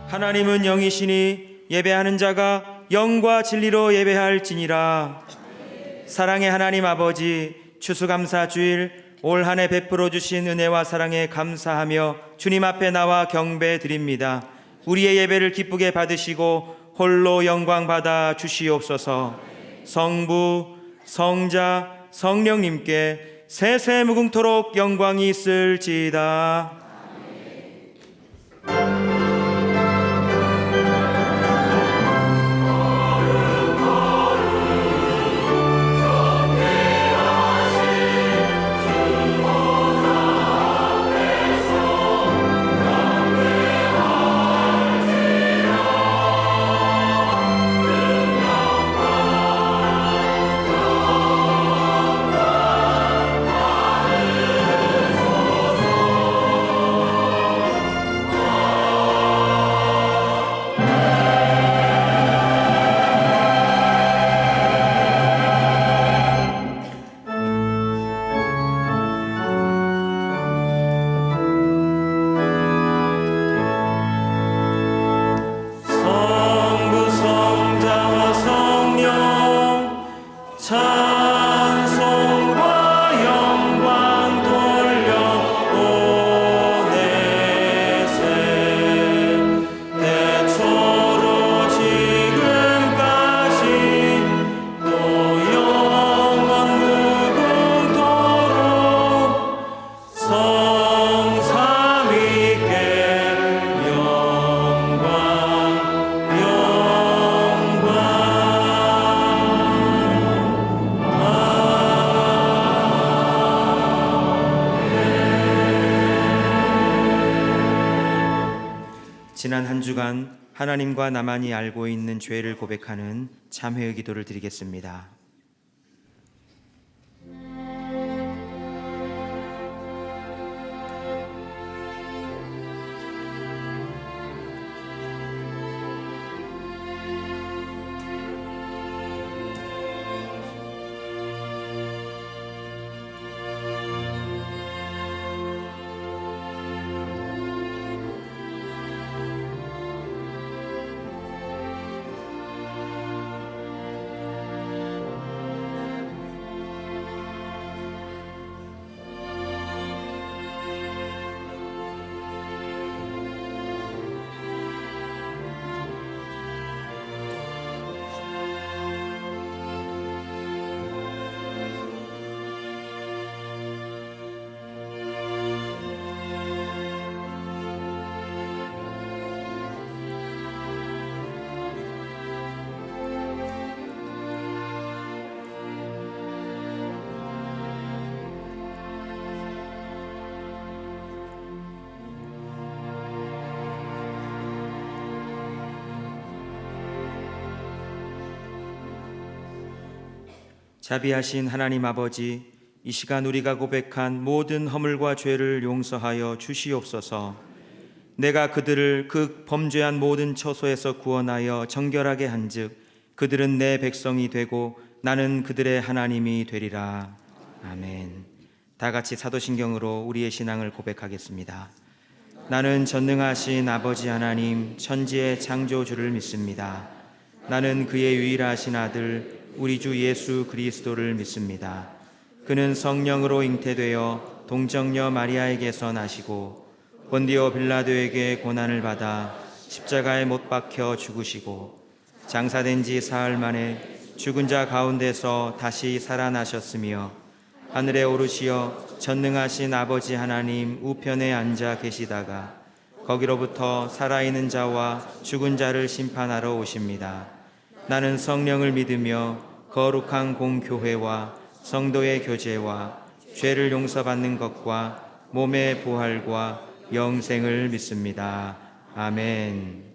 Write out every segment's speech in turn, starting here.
하나님은 영이시니 예배하는 자가 영과 진리로 예배할지니라. 사랑의 하나님 아버지, 추수감사 주일 올 한 해 베풀어 주신 은혜와 사랑에 감사하며 주님 앞에 나와 경배 드립니다. 우리의 예배를 기쁘게 받으시고 홀로 영광 받아 주시옵소서. 성부, 성자, 성령님께 세세 무궁토록 영광이 있을지이다. 지난 한 주간 하나님과 나만이 알고 있는 죄를 고백하는 참회의 기도를 드리겠습니다. 자비하신 하나님 아버지, 이 시간 우리가 고백한 모든 허물과 죄를 용서하여 주시옵소서. 내가 그들을 그 범죄한 모든 처소에서 구원하여 정결하게 한즉 그들은 내 백성이 되고 나는 그들의 하나님이 되리라. 아멘. 다 같이 사도신경으로 우리의 신앙을 고백하겠습니다. 나는 전능하신 아버지 하나님 천지의 창조주를 믿습니다. 나는 그의 유일하신 아들 우리 주 예수 그리스도를 믿습니다. 그는 성령으로 잉태되어 동정녀 마리아에게서 나시고 본디오 빌라도에게 고난을 받아 십자가에 못 박혀 죽으시고 장사된 지 사흘 만에 죽은 자 가운데서 다시 살아나셨으며 하늘에 오르시어 전능하신 아버지 하나님 우편에 앉아 계시다가 거기로부터 살아있는 자와 죽은 자를 심판하러 오십니다. 나는 성령을 믿으며 거룩한 공교회와 성도의 교제와 죄를 용서받는 것과 몸의 부활과 영생을 믿습니다. 아멘.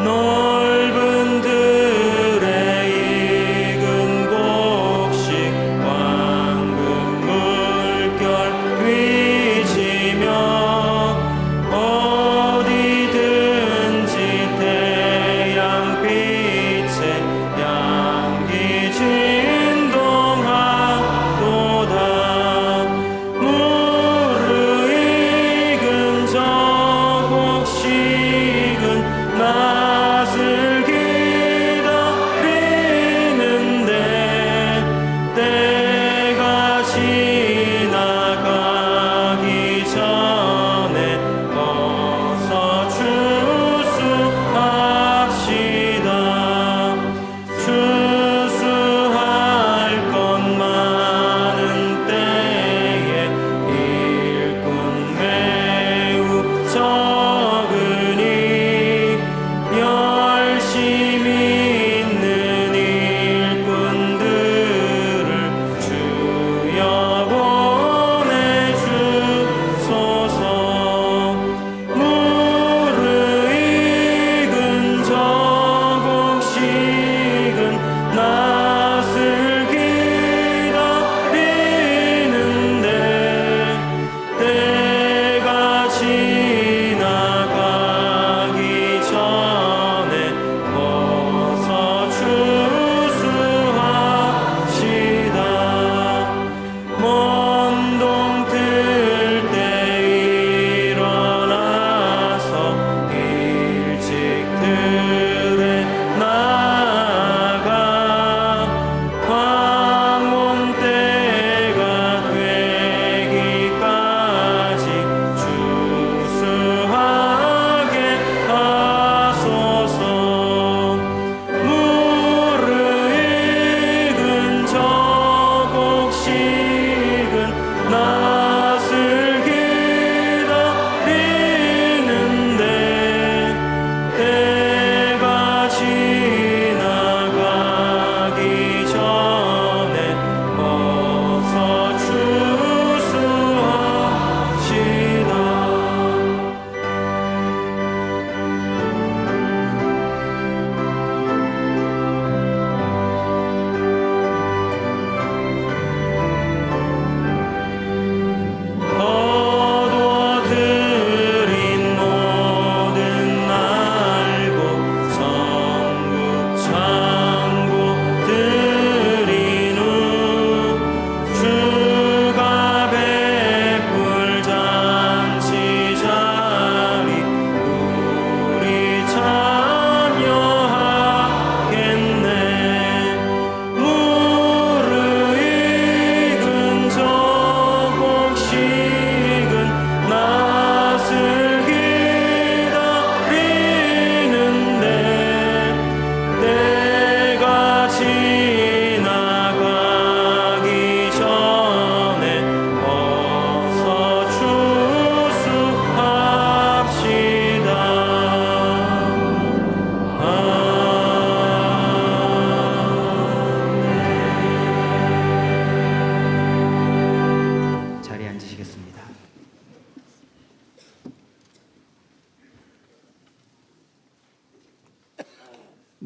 넓은 들에 익은 곡식 황금 물결 비치며 어디든지 태양빛에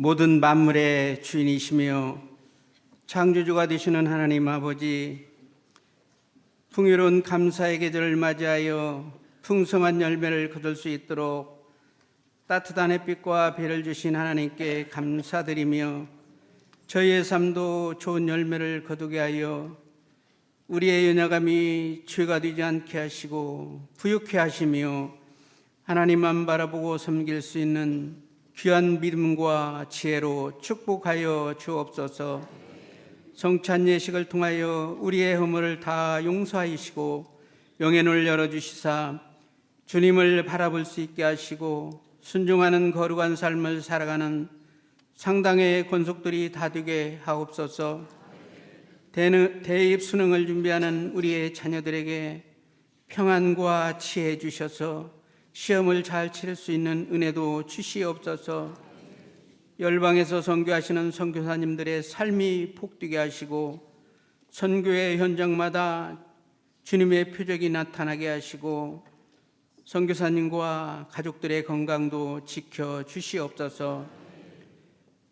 모든 만물의 주인이시며 창조주가 되시는 하나님 아버지, 풍요로운 감사의 계절을 맞이하여 풍성한 열매를 거둘 수 있도록 따뜻한 햇빛과 비를 주신 하나님께 감사드리며 저희의 삶도 좋은 열매를 거두게 하여 우리의 연약함이 죄가 되지 않게 하시고 부유케 하시며 하나님만 바라보고 섬길 수 있는 귀한 믿음과 지혜로 축복하여 주옵소서. 성찬 예식을 통하여 우리의 허물을 다 용서하시고 영의 눈을 열어주시사 주님을 바라볼 수 있게 하시고 순종하는 거룩한 삶을 살아가는 상당의 권속들이 다 되게 하옵소서. 대입 수능을 준비하는 우리의 자녀들에게 평안과 지혜 주셔서 시험을 잘 치를 수 있는 은혜도 주시옵소서. 열방에서 선교하시는 선교사님들의 삶이 복되게 하시고 선교의 현장마다 주님의 표적이 나타나게 하시고 선교사님과 가족들의 건강도 지켜 주시옵소서.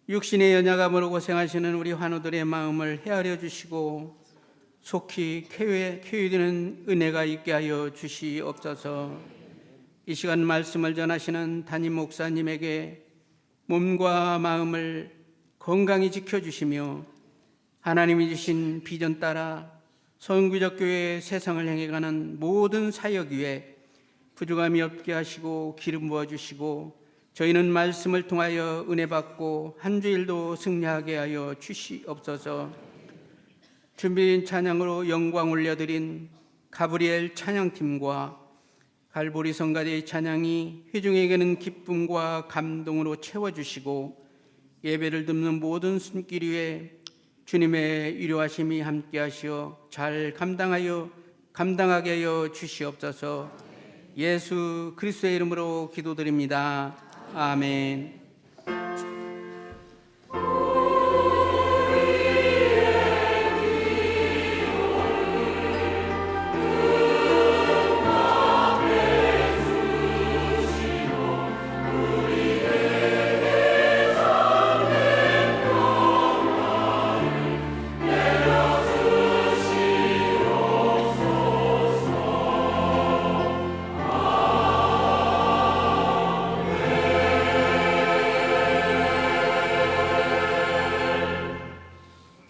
육신의 연약함으로 고생하시는 우리 환우들의 마음을 헤아려 주시고 속히 쾌유되는 은혜가 있게 하여 주시옵소서. 이 시간 말씀을 전하시는 담임 목사님에게 몸과 마음을 건강히 지켜주시며 하나님이 주신 비전 따라 선구적 교회의 세상을 행해가는 모든 사역 위에 부족함이 없게 하시고 기름 부어주시고 저희는 말씀을 통하여 은혜 받고 한 주일도 승리하게 하여 주시옵소서. 준비된 찬양으로 영광 올려드린 가브리엘 찬양팀과 갈보리 성가대의 찬양이 회중에게는 기쁨과 감동으로 채워주시고 예배를 듣는 모든 손길 위에 주님의 위로하심이 함께하시어 잘 감당하게 하여 주시옵소서. 예수 그리스도의 이름으로 기도드립니다. 아멘.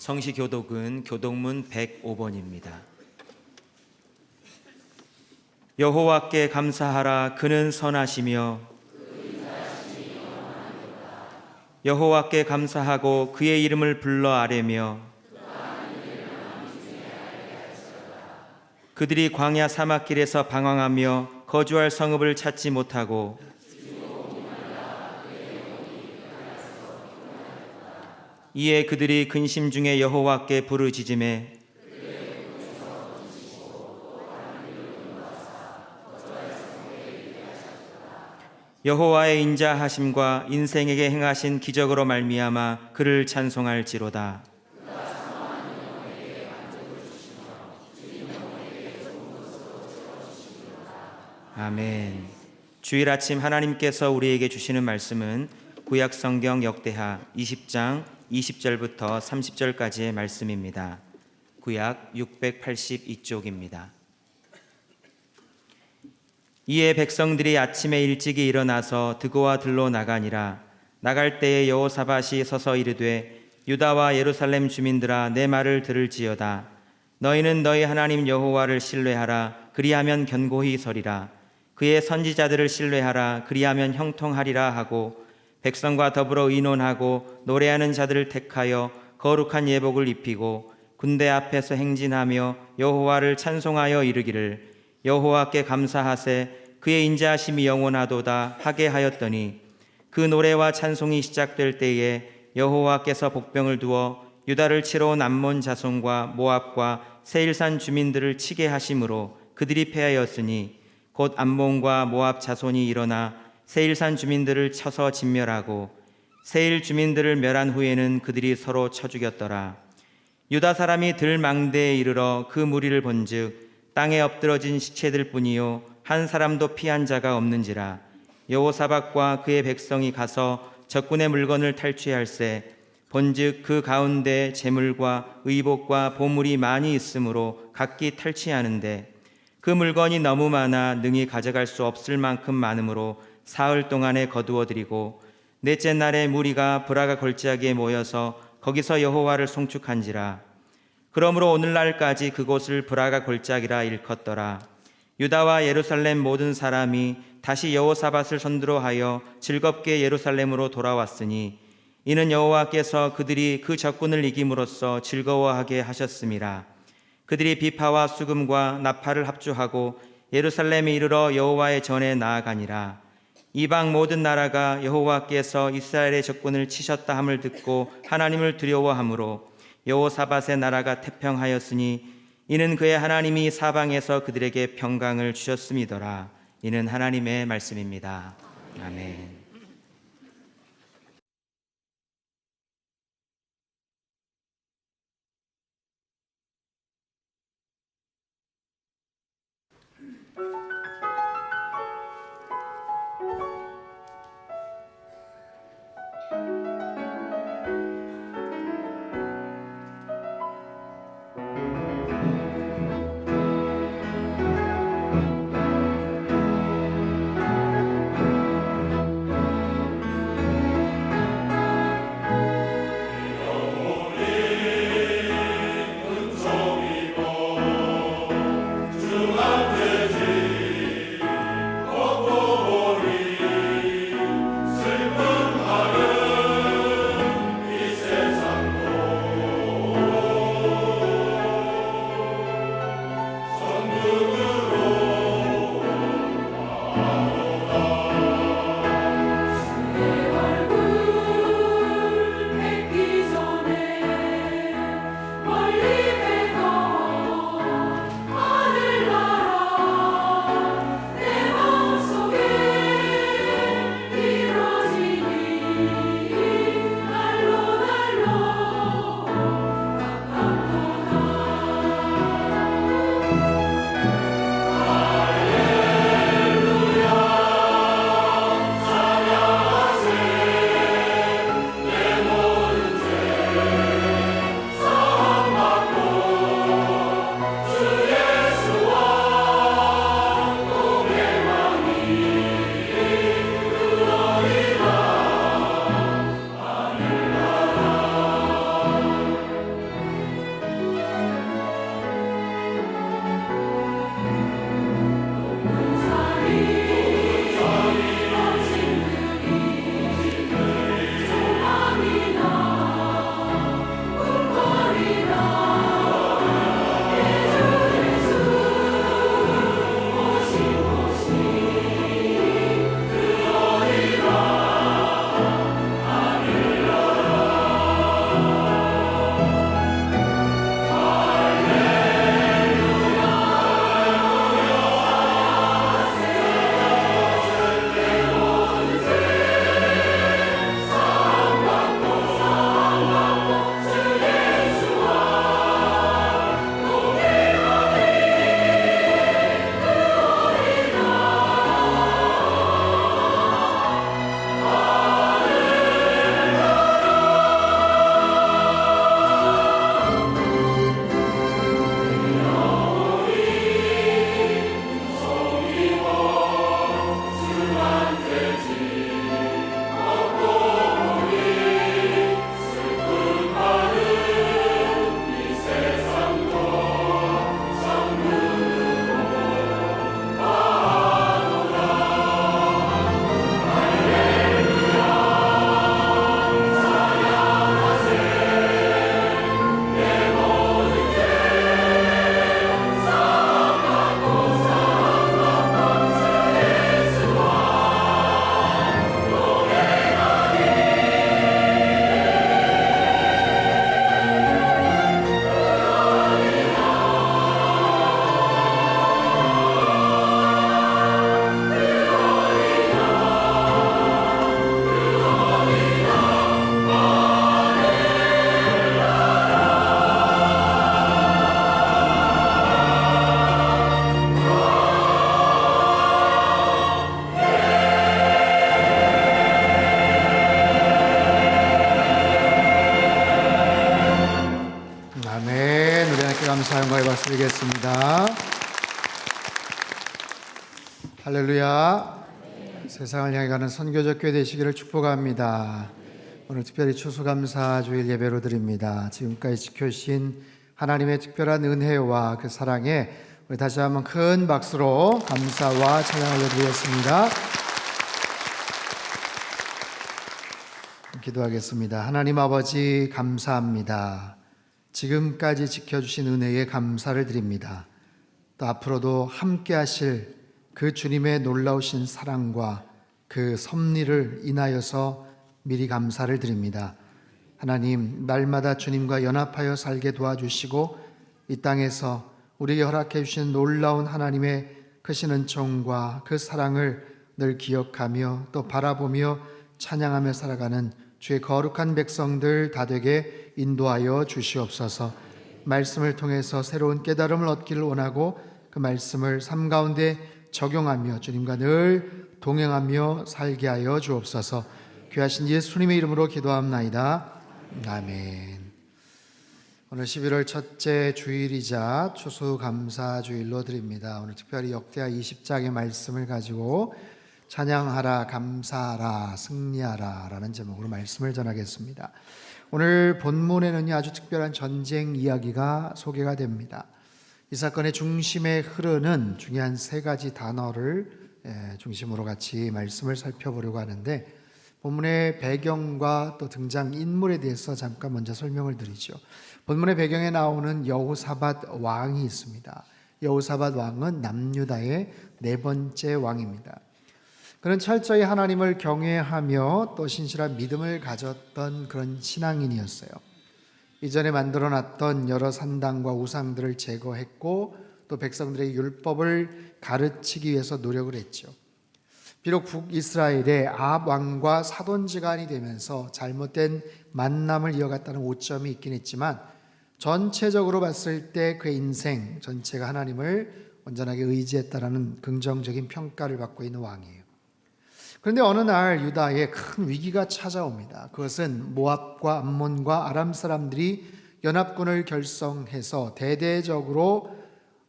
성시교독은 교독문 105번입니다. 여호와께 감사하라. 그는 선하시며 여호와께 감사하고 그의 이름을 불러 아뢰며 그들이 광야 사막길에서 방황하며 거주할 성읍을 찾지 못하고 이에 그들이 근심 중에 여호와께 부르짖으매 여호와의 인자하심과 인생에게 행하신 기적으로 말미암아 그를 찬송할지로다. 아멘. 주일 아침 하나님께서 우리에게 주시는 말씀은 구약 성경 역대하 20장 20절부터 30절까지의 말씀입니다. 구약 682쪽입니다. 이에 백성들이 아침에 일찍이 일어나서 드고와 들로 나가니라. 나갈 때에 여호사밧이 서서 이르되 유다와 예루살렘 주민들아 내 말을 들을지어다. 너희는 너희 하나님 여호와를 신뢰하라. 그리하면 견고히 서리라. 그의 선지자들을 신뢰하라. 그리하면 형통하리라 하고 백성과 더불어 의논하고 노래하는 자들을 택하여 거룩한 예복을 입히고 군대 앞에서 행진하며 여호와를 찬송하여 이르기를 여호와께 감사하세 그의 인자하심이 영원하도다 하게 하였더니 그 노래와 찬송이 시작될 때에 여호와께서 복병을 두어 유다를 치러 온 암몬 자손과 모압과 세일산 주민들을 치게 하심으로 그들이 패하였으니 곧 암몬과 모압 자손이 일어나 세일산 주민들을 쳐서 진멸하고 세일 주민들을 멸한 후에는 그들이 서로 쳐 죽였더라. 유다 사람이 들망대에 이르러 그 무리를 본즉 땅에 엎드러진 시체들 뿐이요 한 사람도 피한 자가 없는지라. 여호사밧과 그의 백성이 가서 적군의 물건을 탈취할세 본즉 그 가운데 재물과 의복과 보물이 많이 있으므로 각기 탈취하는데 그 물건이 너무 많아 능히 가져갈 수 없을 만큼 많으므로 사흘 동안에 거두어들이고 넷째 날에 무리가 브라가 골짜기에 모여서 거기서 여호와를 송축한지라. 그러므로 오늘날까지 그곳을 브라가 골짜기라 일컫더라. 유다와 예루살렘 모든 사람이 다시 여호사밧을 선두로 하여 즐겁게 예루살렘으로 돌아왔으니 이는 여호와께서 그들이 그 적군을 이김으로써 즐거워하게 하셨음이라. 그들이 비파와 수금과 나팔을 합주하고 예루살렘에 이르러 여호와의 전에 나아가니라. 이방 모든 나라가 여호와께서 이스라엘의 적군을 치셨다 함을 듣고 하나님을 두려워하므로 여호사밧의 나라가 태평하였으니 이는 그의 하나님이 사방에서 그들에게 평강을 주셨음이더라. 이는 하나님의 말씀입니다. 아멘. 감사 영광의 박수 드리겠습니다. 할렐루야. 세상을 향해 가는 선교적 교회 되시기를 축복합니다. 오늘 특별히 추수감사주일 예배로 드립니다. 지금까지 지켜주신 하나님의 특별한 은혜와 그 사랑에 우리 다시 한번 큰 박수로 감사와 찬양을 올려드리겠습니다. 기도하겠습니다. 하나님 아버지 감사합니다. 지금까지 지켜주신 은혜에 감사를 드립니다. 또 앞으로도 함께 하실 그 주님의 놀라우신 사랑과 그 섭리를 인하여서 미리 감사를 드립니다. 하나님, 날마다 주님과 연합하여 살게 도와주시고 이 땅에서 우리에게 허락해 주신 놀라운 하나님의 크신 은총과 그 사랑을 늘 기억하며 또 바라보며 찬양하며 살아가는 주의 거룩한 백성들 다 되게 인도하여 주시옵소서. 말씀을 통해서 새로운 깨달음을 얻기를 원하고 그 말씀을 삶 가운데 적용하며 주님과 늘 동행하며 살게 하여 주옵소서. 귀하신 예수님의 이름으로 기도합나이다. 아멘. 오늘 11월 첫째 주일이자 추수감사주일로 드립니다. 오늘 특별히 역대하 20장의 말씀을 가지고 찬양하라, 감사하라, 승리하라 라는 제목으로 말씀을 전하겠습니다. 오늘 본문에는 아주 특별한 전쟁 이야기가 소개가 됩니다. 이 사건의 중심에 흐르는 중요한 세 가지 단어를 중심으로 같이 말씀을 살펴보려고 하는데, 본문의 배경과 또 등장인물에 대해서 잠깐 먼저 설명을 드리죠. 본문의 배경에 나오는 여호사밧 왕이 있습니다. 여호사밧 왕은 남유다의 네 번째 왕입니다. 그는 철저히 하나님을 경외하며 또 신실한 믿음을 가졌던 그런 신앙인이었어요. 이전에 만들어놨던 여러 산당과 우상들을 제거했고 또 백성들의 율법을 가르치기 위해서 노력을 했죠. 비록 북이스라엘의 아합 왕과 사돈지간이 되면서 잘못된 만남을 이어갔다는 오점이 있긴 했지만 전체적으로 봤을 때 그의 인생 전체가 하나님을 온전하게 의지했다라는 긍정적인 평가를 받고 있는 왕이에요. 그런데 어느 날 유다에 큰 위기가 찾아옵니다. 그것은 모압과 암몬과 아람 사람들이 연합군을 결성해서 대대적으로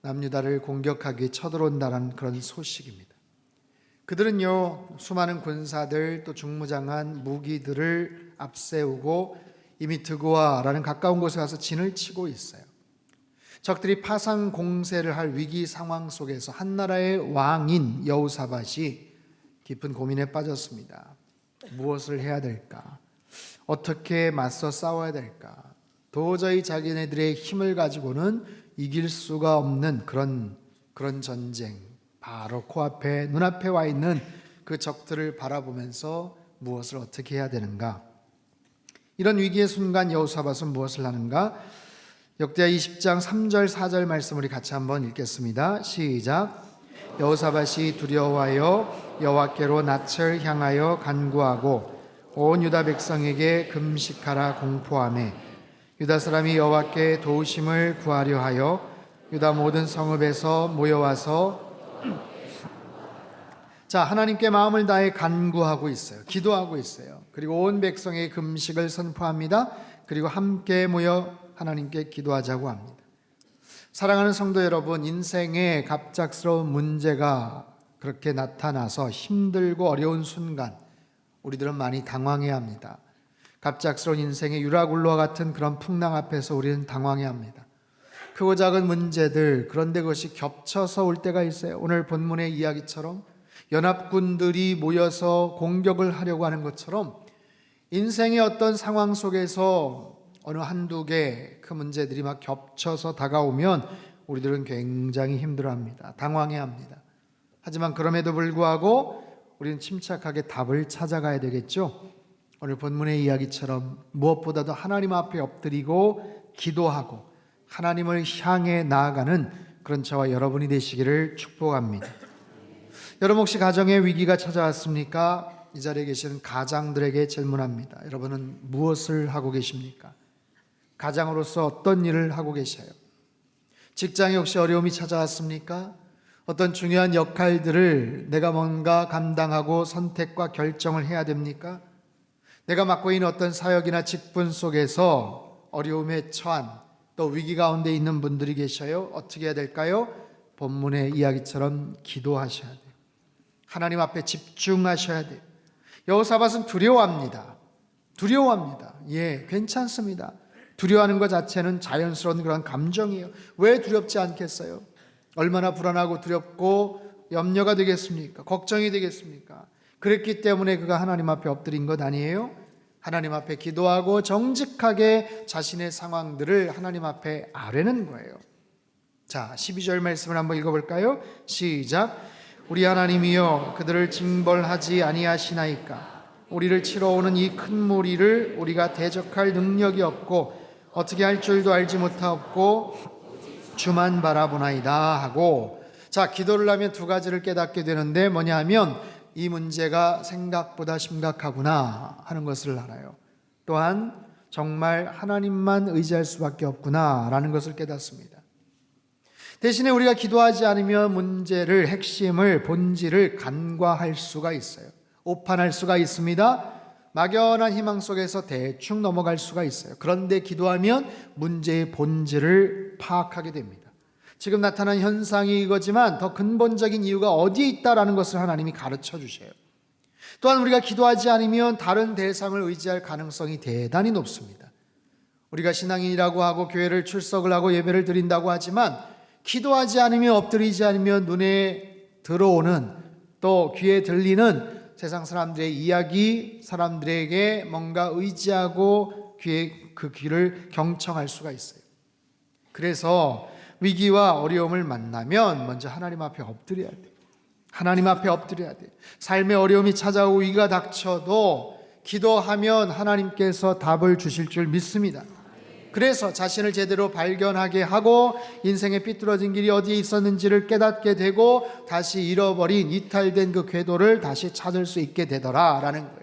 남유다를 공격하기 위해 쳐들어온다는 그런 소식입니다. 그들은요, 수많은 군사들 또 중무장한 무기들을 앞세우고 이미 드고아라는 가까운 곳에 가서 진을 치고 있어요. 적들이 파상 공세를 할 위기 상황 속에서 한 나라의 왕인 여호사밧이 깊은 고민에 빠졌습니다. 무엇을 해야 될까? 어떻게 맞서 싸워야 될까? 도저히 자기네들의 힘을 가지고는 이길 수가 없는 그런 전쟁, 바로 코앞에 눈앞에 와 있는 그 적들을 바라보면서 무엇을 어떻게 해야 되는가? 이런 위기의 순간 여호사밧은 무엇을 하는가? 역대하 20장 3절 4절 말씀 우리 같이 한번 읽겠습니다. 시작. 여호사밧이 두려워하여 여호와께로 낯을 향하여 간구하고 온 유다 백성에게 금식하라 공포하매 유다 사람이 여호와께 도우심을 구하려 하여 유다 모든 성읍에서 모여와서 자, 하나님께 마음을 다해 간구하고 있어요. 기도하고 있어요. 그리고 온 백성의 금식을 선포합니다. 그리고 함께 모여 하나님께 기도하자고 합니다. 사랑하는 성도 여러분, 인생에 갑작스러운 문제가 그렇게 나타나서 힘들고 어려운 순간 우리들은 많이 당황해야 합니다. 갑작스러운 인생의 유라굴로와 같은 그런 풍랑 앞에서 우리는 당황해야 합니다. 크고 작은 문제들, 그런데 그것이 겹쳐서 올 때가 있어요. 오늘 본문의 이야기처럼 연합군들이 모여서 공격을 하려고 하는 것처럼 인생의 어떤 상황 속에서 어느 한두 개 그 문제들이 막 겹쳐서 다가오면 우리들은 굉장히 힘들어합니다. 당황해야 합니다. 하지만 그럼에도 불구하고 우리는 침착하게 답을 찾아가야 되겠죠. 오늘 본문의 이야기처럼 무엇보다도 하나님 앞에 엎드리고 기도하고 하나님을 향해 나아가는 그런 저와 여러분이 되시기를 축복합니다. 여러분 혹시 가정에 위기가 찾아왔습니까? 이 자리에 계시는 가장들에게 질문합니다. 여러분은 무엇을 하고 계십니까? 가장으로서 어떤 일을 하고 계셔요? 직장에 혹시 어려움이 찾아왔습니까? 어떤 중요한 역할들을 내가 뭔가 감당하고 선택과 결정을 해야 됩니까? 내가 맡고 있는 어떤 사역이나 직분 속에서 어려움에 처한 또 위기 가운데 있는 분들이 계셔요. 어떻게 해야 될까요? 본문의 이야기처럼 기도하셔야 돼요. 하나님 앞에 집중하셔야 돼요. 여호사밧은 두려워합니다. 예, 괜찮습니다. 두려워하는 것 자체는 자연스러운 그런 감정이에요. 왜 두렵지 않겠어요? 얼마나 불안하고 두렵고 염려가 되겠습니까? 걱정이 되겠습니까? 그랬기 때문에 그가 하나님 앞에 엎드린 것 아니에요? 하나님 앞에 기도하고 정직하게 자신의 상황들을 하나님 앞에 아뢰는 거예요. 자, 12절 말씀을 한번 읽어볼까요? 시작. 우리 하나님이여 그들을 징벌하지 아니하시나이까. 우리를 치러 오는 이 큰 무리를 우리가 대적할 능력이 없고 어떻게 할 줄도 알지 못하옵고 주만 바라보나이다 하고, 자, 기도를 하면 두 가지를 깨닫게 되는데 뭐냐 하면 이 문제가 생각보다 심각하구나 하는 것을 알아요. 또한 정말 하나님만 의지할 수밖에 없구나 라는 것을 깨닫습니다. 대신에 우리가 기도하지 않으면 문제를, 핵심을, 본질을 간과할 수가 있어요. 오판할 수가 있습니다. 막연한 희망 속에서 대충 넘어갈 수가 있어요. 그런데 기도하면 문제의 본질을 파악하게 됩니다. 지금 나타난 현상이 이거지만 더 근본적인 이유가 어디에 있다라는 것을 하나님이 가르쳐 주셔요. 또한 우리가 기도하지 않으면 다른 대상을 의지할 가능성이 대단히 높습니다. 우리가 신앙인이라고 하고 교회를 출석을 하고 예배를 드린다고 하지만 기도하지 않으면, 엎드리지 않으면 눈에 들어오는, 또 귀에 들리는 세상 사람들의 이야기, 사람들에게 뭔가 의지하고 그 귀를 경청할 수가 있어요. 그래서 위기와 어려움을 만나면 먼저 하나님 앞에 엎드려야 돼요. 하나님 앞에 엎드려야 돼요. 삶의 어려움이 찾아오고 위기가 닥쳐도 기도하면 하나님께서 답을 주실 줄 믿습니다. 그래서 자신을 제대로 발견하게 하고 인생의 삐뚤어진 길이 어디에 있었는지를 깨닫게 되고 다시 잃어버린, 이탈된 그 궤도를 다시 찾을 수 있게 되더라라는 거예요.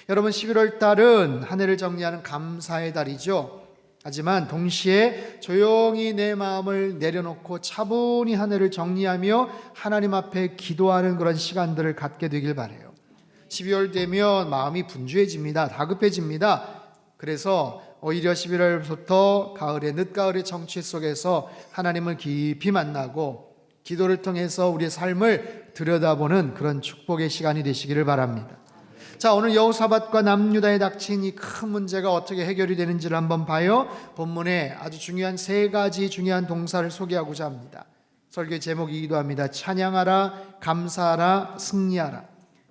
여러분, 11월 달은 한 해를 정리하는 감사의 달이죠. 하지만 동시에 조용히 내 마음을 내려놓고 차분히 한 해를 정리하며 하나님 앞에 기도하는 그런 시간들을 갖게 되길 바라요. 12월 되면 마음이 분주해집니다. 다급해집니다. 그래서 오히려 11월부터 가을의 늦가을의 정취 속에서 하나님을 깊이 만나고 기도를 통해서 우리의 삶을 들여다보는 그런 축복의 시간이 되시기를 바랍니다. 자, 오늘 여호사밧과 남유다에 닥친 이 큰 문제가 어떻게 해결이 되는지를 한번 봐요. 본문에 아주 중요한 세 가지 중요한 동사를 소개하고자 합니다. 설교의 제목이기도 합니다. 찬양하라, 감사하라, 승리하라.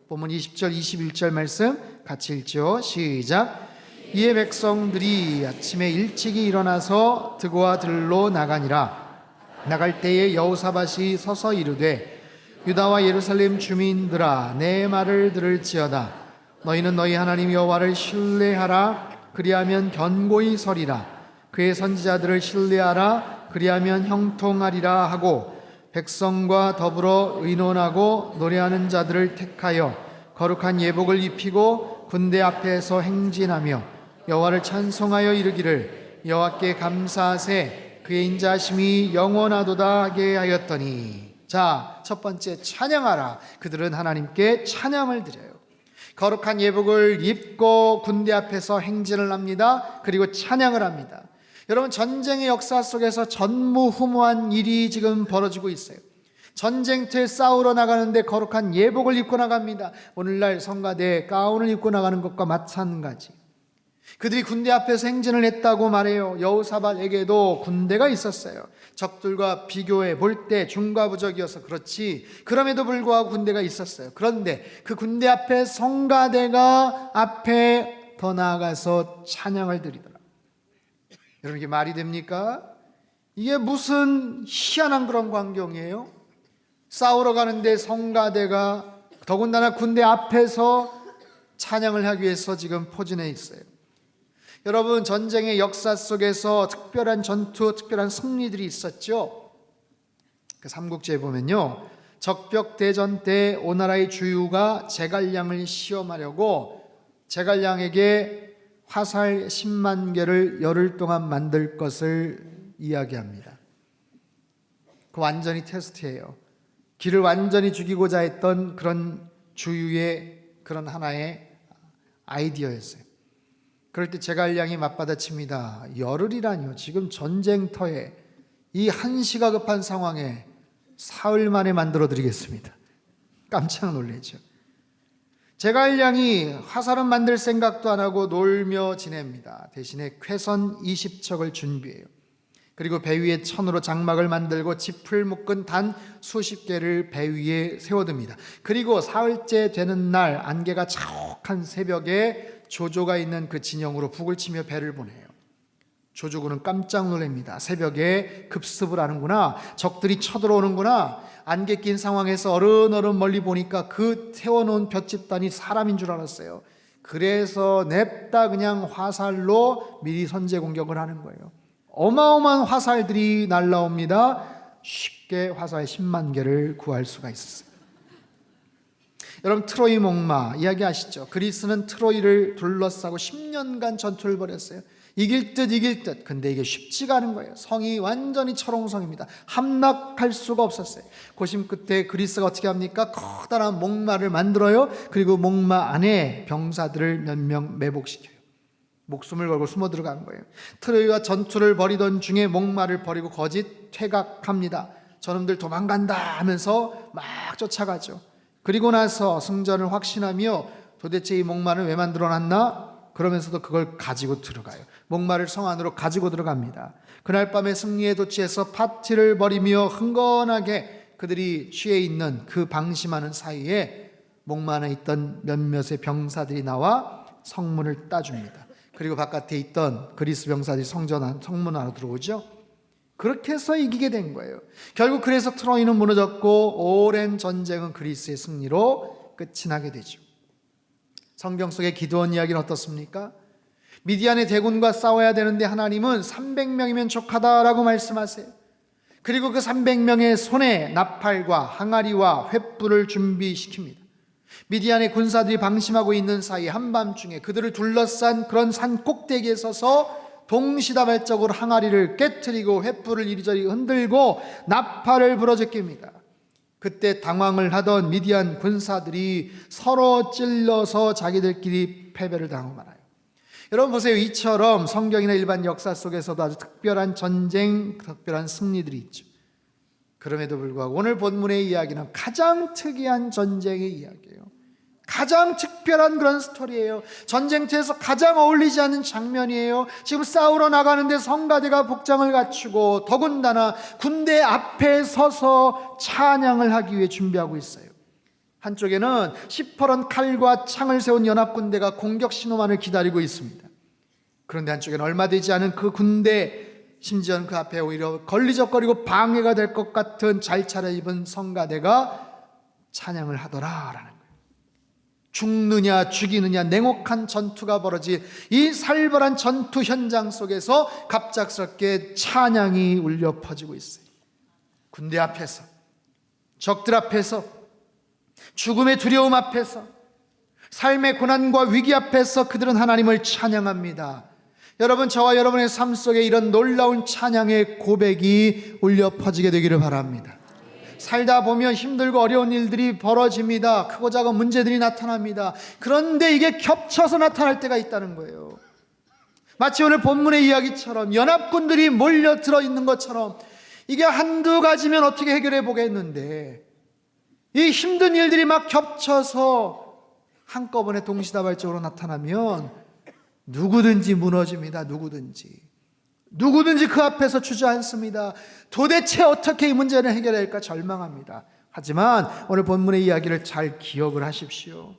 본문 20절 21절 말씀 같이 읽죠. 시작. 이에 백성들이 아침에 일찍이 일어나서 드고와 들로 나가니라. 나갈 때에 여호사밧이 서서 이르되 유다와 예루살렘 주민들아, 내 말을 들을지어다. 너희는 너희 하나님 여호와를 신뢰하라. 그리하면 견고히 서리라. 그의 선지자들을 신뢰하라. 그리하면 형통하리라 하고 백성과 더불어 의논하고 노래하는 자들을 택하여 거룩한 예복을 입히고 군대 앞에서 행진하며 여호와를 찬송하여 이르기를 여호와께 감사하세 그의 인자하심이 영원하도다 하게 하였더니. 자, 첫 번째, 찬양하라. 그들은 하나님께 찬양을 드려요. 거룩한 예복을 입고 군대 앞에서 행진을 합니다. 그리고 찬양을 합니다. 여러분, 전쟁의 역사 속에서 전무후무한 일이 지금 벌어지고 있어요. 전쟁터에 싸우러 나가는데 거룩한 예복을 입고 나갑니다. 오늘날 성가대 가운을 입고 나가는 것과 마찬가지. 그들이 군대 앞에서 행진을 했다고 말해요. 여호사밧에게도 군대가 있었어요. 적들과 비교해 볼 때 중과부적이어서 그렇지, 그럼에도 불구하고 군대가 있었어요. 그런데 그 군대 앞에 성가대가 앞에 더 나아가서 찬양을 드리더라. 여러분, 이게 말이 됩니까? 이게 무슨 희한한 그런 광경이에요? 싸우러 가는데 성가대가 더군다나 군대 앞에서 찬양을 하기 위해서 지금 포진해 있어요. 여러분, 전쟁의 역사 속에서 특별한 전투, 특별한 승리들이 있었죠. 그 삼국지에 보면요, 적벽대전 때 오나라의 주유가 제갈량을 시험하려고 제갈량에게 화살 10만 개를 열흘 동안 만들 것을 이야기합니다. 그 완전히 테스트예요. 기를 완전히 죽이고자 했던 그런 주유의 그런 하나의 아이디어였어요. 그럴 때 제갈량이 맞받아칩니다. 열흘이라니요. 지금 전쟁터에 이 한시가 급한 상황에 사흘 만에 만들어 드리겠습니다. 깜짝 놀라죠. 제갈량이 화살은 만들 생각도 안 하고 놀며 지냅니다. 대신에 쾌선 20척을 준비해요. 그리고 배 위에 천으로 장막을 만들고 짚을 묶은 단 수십 개를 배 위에 세워둡니다. 그리고 사흘째 되는 날 안개가 자욱한 새벽에 조조가 있는 그 진영으로 북을 치며 배를 보내요. 조조군은 깜짝 놀랍니다. 새벽에 급습을 하는구나, 적들이 쳐들어오는구나. 안개 낀 상황에서 어른어른 멀리 보니까 그 세워놓은 볏집단이 사람인 줄 알았어요. 그래서 냅다 그냥 화살로 미리 선제 공격을 하는 거예요. 어마어마한 화살들이 날라옵니다. 쉽게 화살 10만 개를 구할 수가 있었어요. 여러분, 트로이 목마 이야기 아시죠? 그리스는 트로이를 둘러싸고 10년간 전투를 벌였어요. 이길 듯. 근데 이게 쉽지가 않은 거예요. 성이 완전히 철옹성입니다. 함락할 수가 없었어요. 고심 끝에 그리스가 어떻게 합니까? 커다란 목마를 만들어요. 그리고 목마 안에 병사들을 몇 명 매복시켜요. 목숨을 걸고 숨어 들어간 거예요. 트로이와 전투를 벌이던 중에 목마를 버리고 거짓 퇴각합니다. 저놈들 도망간다 하면서 막 쫓아가죠. 그리고 나서 승전을 확신하며 도대체 이 목마를 왜 만들어놨나? 그러면서도 그걸 가지고 들어가요. 목마를 성 안으로 가지고 들어갑니다. 그날 밤에 승리에 도취해서 파티를 벌이며 흥건하게 그들이 취해 있는 그 방심하는 사이에 목마 안에 있던 몇몇의 병사들이 나와 성문을 따줍니다. 그리고 바깥에 있던 그리스 병사들이 성문 안으로 들어오죠. 그렇게 해서 이기게 된 거예요. 결국 그래서 트로이는 무너졌고 오랜 전쟁은 그리스의 승리로 끝이 나게 되죠. 성경 속의 기드온 이야기는 어떻습니까? 미디안의 대군과 싸워야 되는데 하나님은 300명이면 족하다라고 말씀하세요. 그리고 그 300명의 손에 나팔과 항아리와 횃불을 준비시킵니다. 미디안의 군사들이 방심하고 있는 사이 한밤중에 그들을 둘러싼 그런 산 꼭대기에 서서 동시다발적으로 항아리를 깨트리고 횃불을 이리저리 흔들고 나팔을 불어제낍니다. 그때 당황을 하던 미디안 군사들이 서로 찔러서 자기들끼리 패배를 당하고 말아요. 여러분 보세요. 이처럼 성경이나 일반 역사 속에서도 아주 특별한 전쟁, 특별한 승리들이 있죠. 그럼에도 불구하고 오늘 본문의 이야기는 가장 특이한 전쟁의 이야기예요. 가장 특별한 그런 스토리예요. 전쟁터에서 가장 어울리지 않는 장면이에요. 지금 싸우러 나가는데 성가대가 복장을 갖추고 더군다나 군대 앞에 서서 찬양을 하기 위해 준비하고 있어요. 한쪽에는 시퍼런 칼과 창을 세운 연합군대가 공격 신호만을 기다리고 있습니다. 그런데 한쪽에는 얼마 되지 않은 그 군대, 심지어는 그 앞에 오히려 걸리적거리고 방해가 될 것 같은 잘 차려입은 성가대가 찬양을 하더라라는 거예요. 죽느냐 죽이느냐 냉혹한 전투가 벌어진 이 살벌한 전투 현장 속에서 갑작스럽게 찬양이 울려 퍼지고 있어요. 군대 앞에서, 적들 앞에서, 죽음의 두려움 앞에서, 삶의 고난과 위기 앞에서 그들은 하나님을 찬양합니다. 여러분, 저와 여러분의 삶 속에 이런 놀라운 찬양의 고백이 울려 퍼지게 되기를 바랍니다. 살다 보면 힘들고 어려운 일들이 벌어집니다. 크고 작은 문제들이 나타납니다. 그런데 이게 겹쳐서 나타날 때가 있다는 거예요. 마치 오늘 본문의 이야기처럼 연합군들이 몰려들어 있는 것처럼 이게 한두 가지면 어떻게 해결해 보겠는데 이 힘든 일들이 막 겹쳐서 한꺼번에 동시다발적으로 나타나면 누구든지 무너집니다. 누구든지 그 앞에서 주저앉습니다. 도대체 어떻게 이 문제를 해결할까 절망합니다. 하지만 오늘 본문의 이야기를 잘 기억을 하십시오.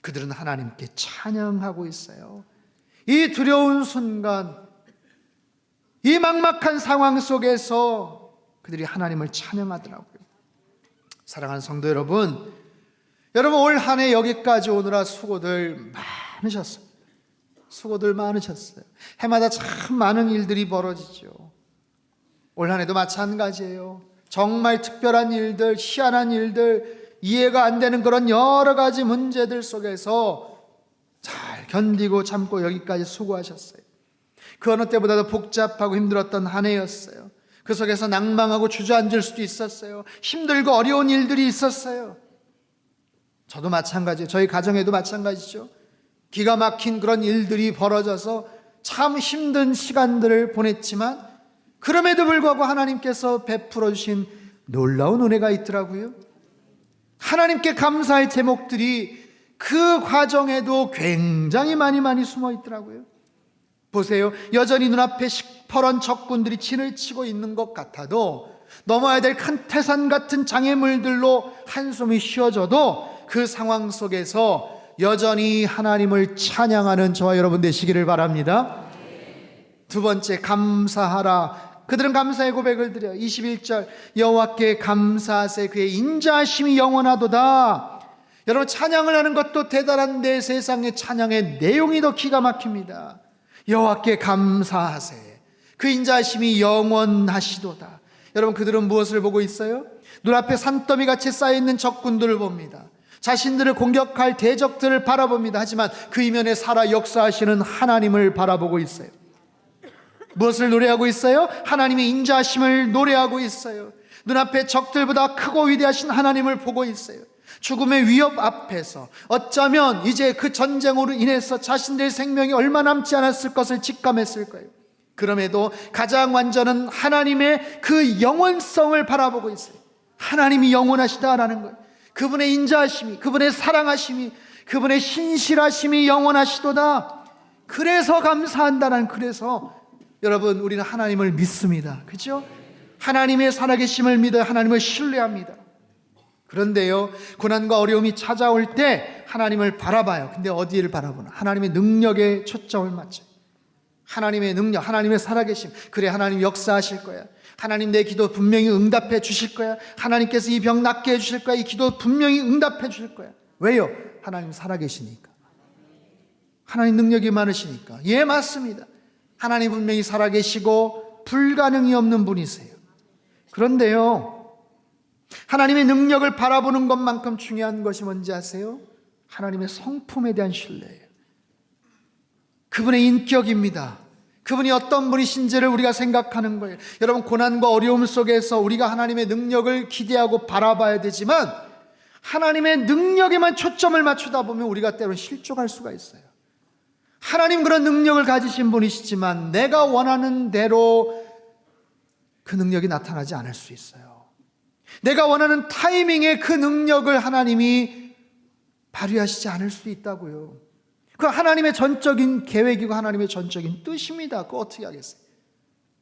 그들은 하나님께 찬양하고 있어요. 이 두려운 순간, 이 막막한 상황 속에서 그들이 하나님을 찬양하더라고요. 사랑하는 성도 여러분, 올 한 해 여기까지 오느라 수고들 많으셨어요. 해마다 참 많은 일들이 벌어지죠. 올 한 해도 마찬가지예요. 정말 특별한 일들, 희한한 일들, 이해가 안 되는 그런 여러 가지 문제들 속에서 잘 견디고 참고 여기까지 수고하셨어요. 그 어느 때보다도 복잡하고 힘들었던 한 해였어요. 그 속에서 낭망하고 주저앉을 수도 있었어요. 힘들고 어려운 일들이 있었어요. 저도 마찬가지예요. 저희 가정에도 마찬가지죠. 기가 막힌 그런 일들이 벌어져서 참 힘든 시간들을 보냈지만 그럼에도 불구하고 하나님께서 베풀어 주신 놀라운 은혜가 있더라고요. 하나님께 감사의 제목들이 그 과정에도 굉장히 많이 숨어 있더라고요. 보세요. 여전히 눈앞에 시퍼런 적군들이 진을 치고 있는 것 같아도, 넘어야 될 큰 태산 같은 장애물들로 한숨이 쉬어져도 그 상황 속에서 여전히 하나님을 찬양하는 저와 여러분 되시기를 바랍니다. 두 번째, 감사하라. 그들은 감사의 고백을 드려. 21절, 여호와께 감사하세 그의 인자하심이 영원하도다. 여러분, 찬양을 하는 것도 대단한데 세상의 찬양의 내용이 더 기가 막힙니다. 여호와께 감사하세 그 인자하심이 영원하시도다. 여러분, 그들은 무엇을 보고 있어요? 눈앞에 산더미같이 쌓여있는 적군들을 봅니다. 자신들을 공격할 대적들을 바라봅니다. 하지만 그 이면에 살아 역사하시는 하나님을 바라보고 있어요. 무엇을 노래하고 있어요? 하나님의 인자하심을 노래하고 있어요. 눈앞에 적들보다 크고 위대하신 하나님을 보고 있어요. 죽음의 위협 앞에서 어쩌면 이제 그 전쟁으로 인해서 자신들의 생명이 얼마 남지 않았을 것을 직감했을 거예요. 그럼에도 가장 완전한 하나님의 그 영원성을 바라보고 있어요. 하나님이 영원하시다라는 거예요. 그분의 인자하심이, 그분의 사랑하심이, 그분의 신실하심이 영원하시도다. 그래서 감사한다는, 그래서 여러분, 우리는 하나님을 믿습니다. 그렇죠? 하나님의 살아계심을 믿어 하나님을 신뢰합니다. 그런데요, 고난과 어려움이 찾아올 때 하나님을 바라봐요. 근데 어디를 바라보나? 하나님의 능력에 초점을 맞춰요. 하나님의 능력, 하나님의 살아계심. 그래, 하나님 역사하실 거야. 하나님 내 기도 분명히 응답해 주실 거야. 하나님께서 이 병 낫게 해주실 거야. 이 기도 분명히 응답해 주실 거야. 왜요? 하나님 살아계시니까. 하나님 능력이 많으시니까. 예, 맞습니다. 하나님 분명히 살아계시고 불가능이 없는 분이세요. 그런데요, 하나님의 능력을 바라보는 것만큼 중요한 것이 뭔지 아세요? 하나님의 성품에 대한 신뢰예요. 그분의 인격입니다. 그분이 어떤 분이신지를 우리가 생각하는 거예요. 여러분, 고난과 어려움 속에서 우리가 하나님의 능력을 기대하고 바라봐야 되지만, 하나님의 능력에만 초점을 맞추다 보면 우리가 때로는 실족할 수가 있어요. 하나님 그런 능력을 가지신 분이시지만 내가 원하는 대로 그 능력이 나타나지 않을 수 있어요. 내가 원하는 타이밍에 그 능력을 하나님이 발휘하시지 않을 수도 있다고요. 그 하나님의 전적인 계획이고 하나님의 전적인 뜻입니다. 그거 어떻게 하겠어요?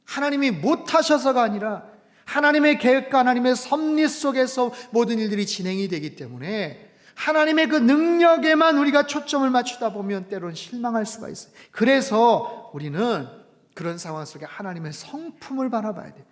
하나님이 못하셔서가 아니라 하나님의 계획과 하나님의 섭리 속에서 모든 일들이 진행이 되기 때문에 하나님의 그 능력에만 우리가 초점을 맞추다 보면 때로는 실망할 수가 있어요. 그래서 우리는 그런 상황 속에 하나님의 성품을 바라봐야 돼요.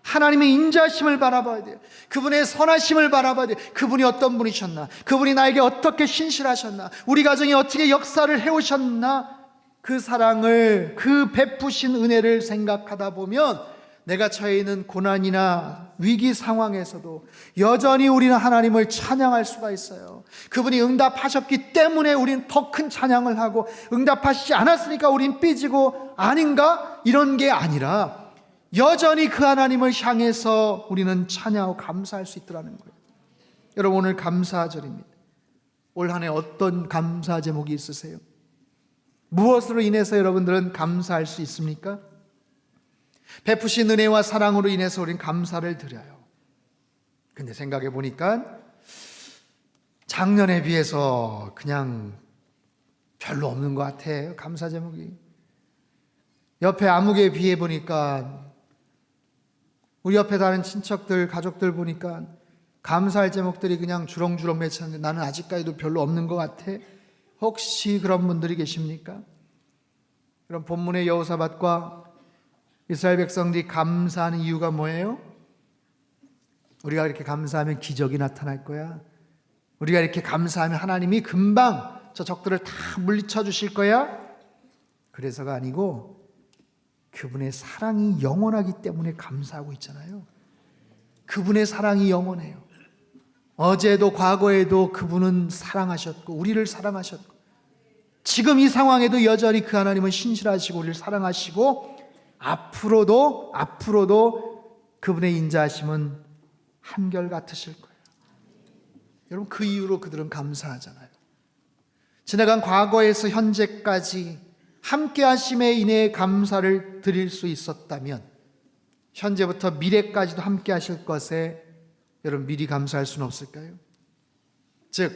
하나님의 인자심을 바라봐야 돼요. 그분의 선하심을 바라봐야 돼요. 그분이 어떤 분이셨나? 그분이 나에게 어떻게 신실하셨나? 우리 가정에 어떻게 역사를 해오셨나? 그 사랑을, 그 베푸신 은혜를 생각하다 보면 내가 처해 있는 고난이나 위기 상황에서도 여전히 우리는 하나님을 찬양할 수가 있어요. 그분이 응답하셨기 때문에 우리는 더 큰 찬양을 하고, 응답하시지 않았으니까 우린 삐지고 아닌가? 이런 게 아니라 여전히 그 하나님을 향해서 우리는 찬양하고 감사할 수 있더라는 거예요. 여러분, 오늘 감사절입니다. 올 한 해 어떤 감사 제목이 있으세요? 무엇으로 인해서 여러분들은 감사할 수 있습니까? 베푸신 은혜와 사랑으로 인해서 우리는 감사를 드려요. 근데 생각해 보니까 작년에 비해서 그냥 별로 없는 것 같아요. 감사 제목이. 옆에 아무개 비해 보니까, 우리 옆에 다른 친척들, 가족들 보니까 감사할 제목들이 그냥 주렁주렁 맺혔는데 나는 아직까지도 별로 없는 것 같아. 혹시 그런 분들이 계십니까? 그럼 본문의 여호사밧과 이스라엘 백성들이 감사하는 이유가 뭐예요? 우리가 이렇게 감사하면 기적이 나타날 거야. 우리가 이렇게 감사하면 하나님이 금방 저 적들을 다 물리쳐 주실 거야. 그래서가 아니고 그분의 사랑이 영원하기 때문에 감사하고 있잖아요. 그분의 사랑이 영원해요. 어제도 과거에도 그분은 사랑하셨고 우리를 사랑하셨고, 지금 이 상황에도 여전히 그 하나님은 신실하시고 우리를 사랑하시고, 앞으로도 그분의 인자하심은 한결같으실 거예요. 여러분, 그 이유로 그들은 감사하잖아요. 지나간 과거에서 현재까지 함께 하심에 인해 감사를 드릴 수 있었다면 현재부터 미래까지도 함께 하실 것에 여러분 미리 감사할 수는 없을까요? 즉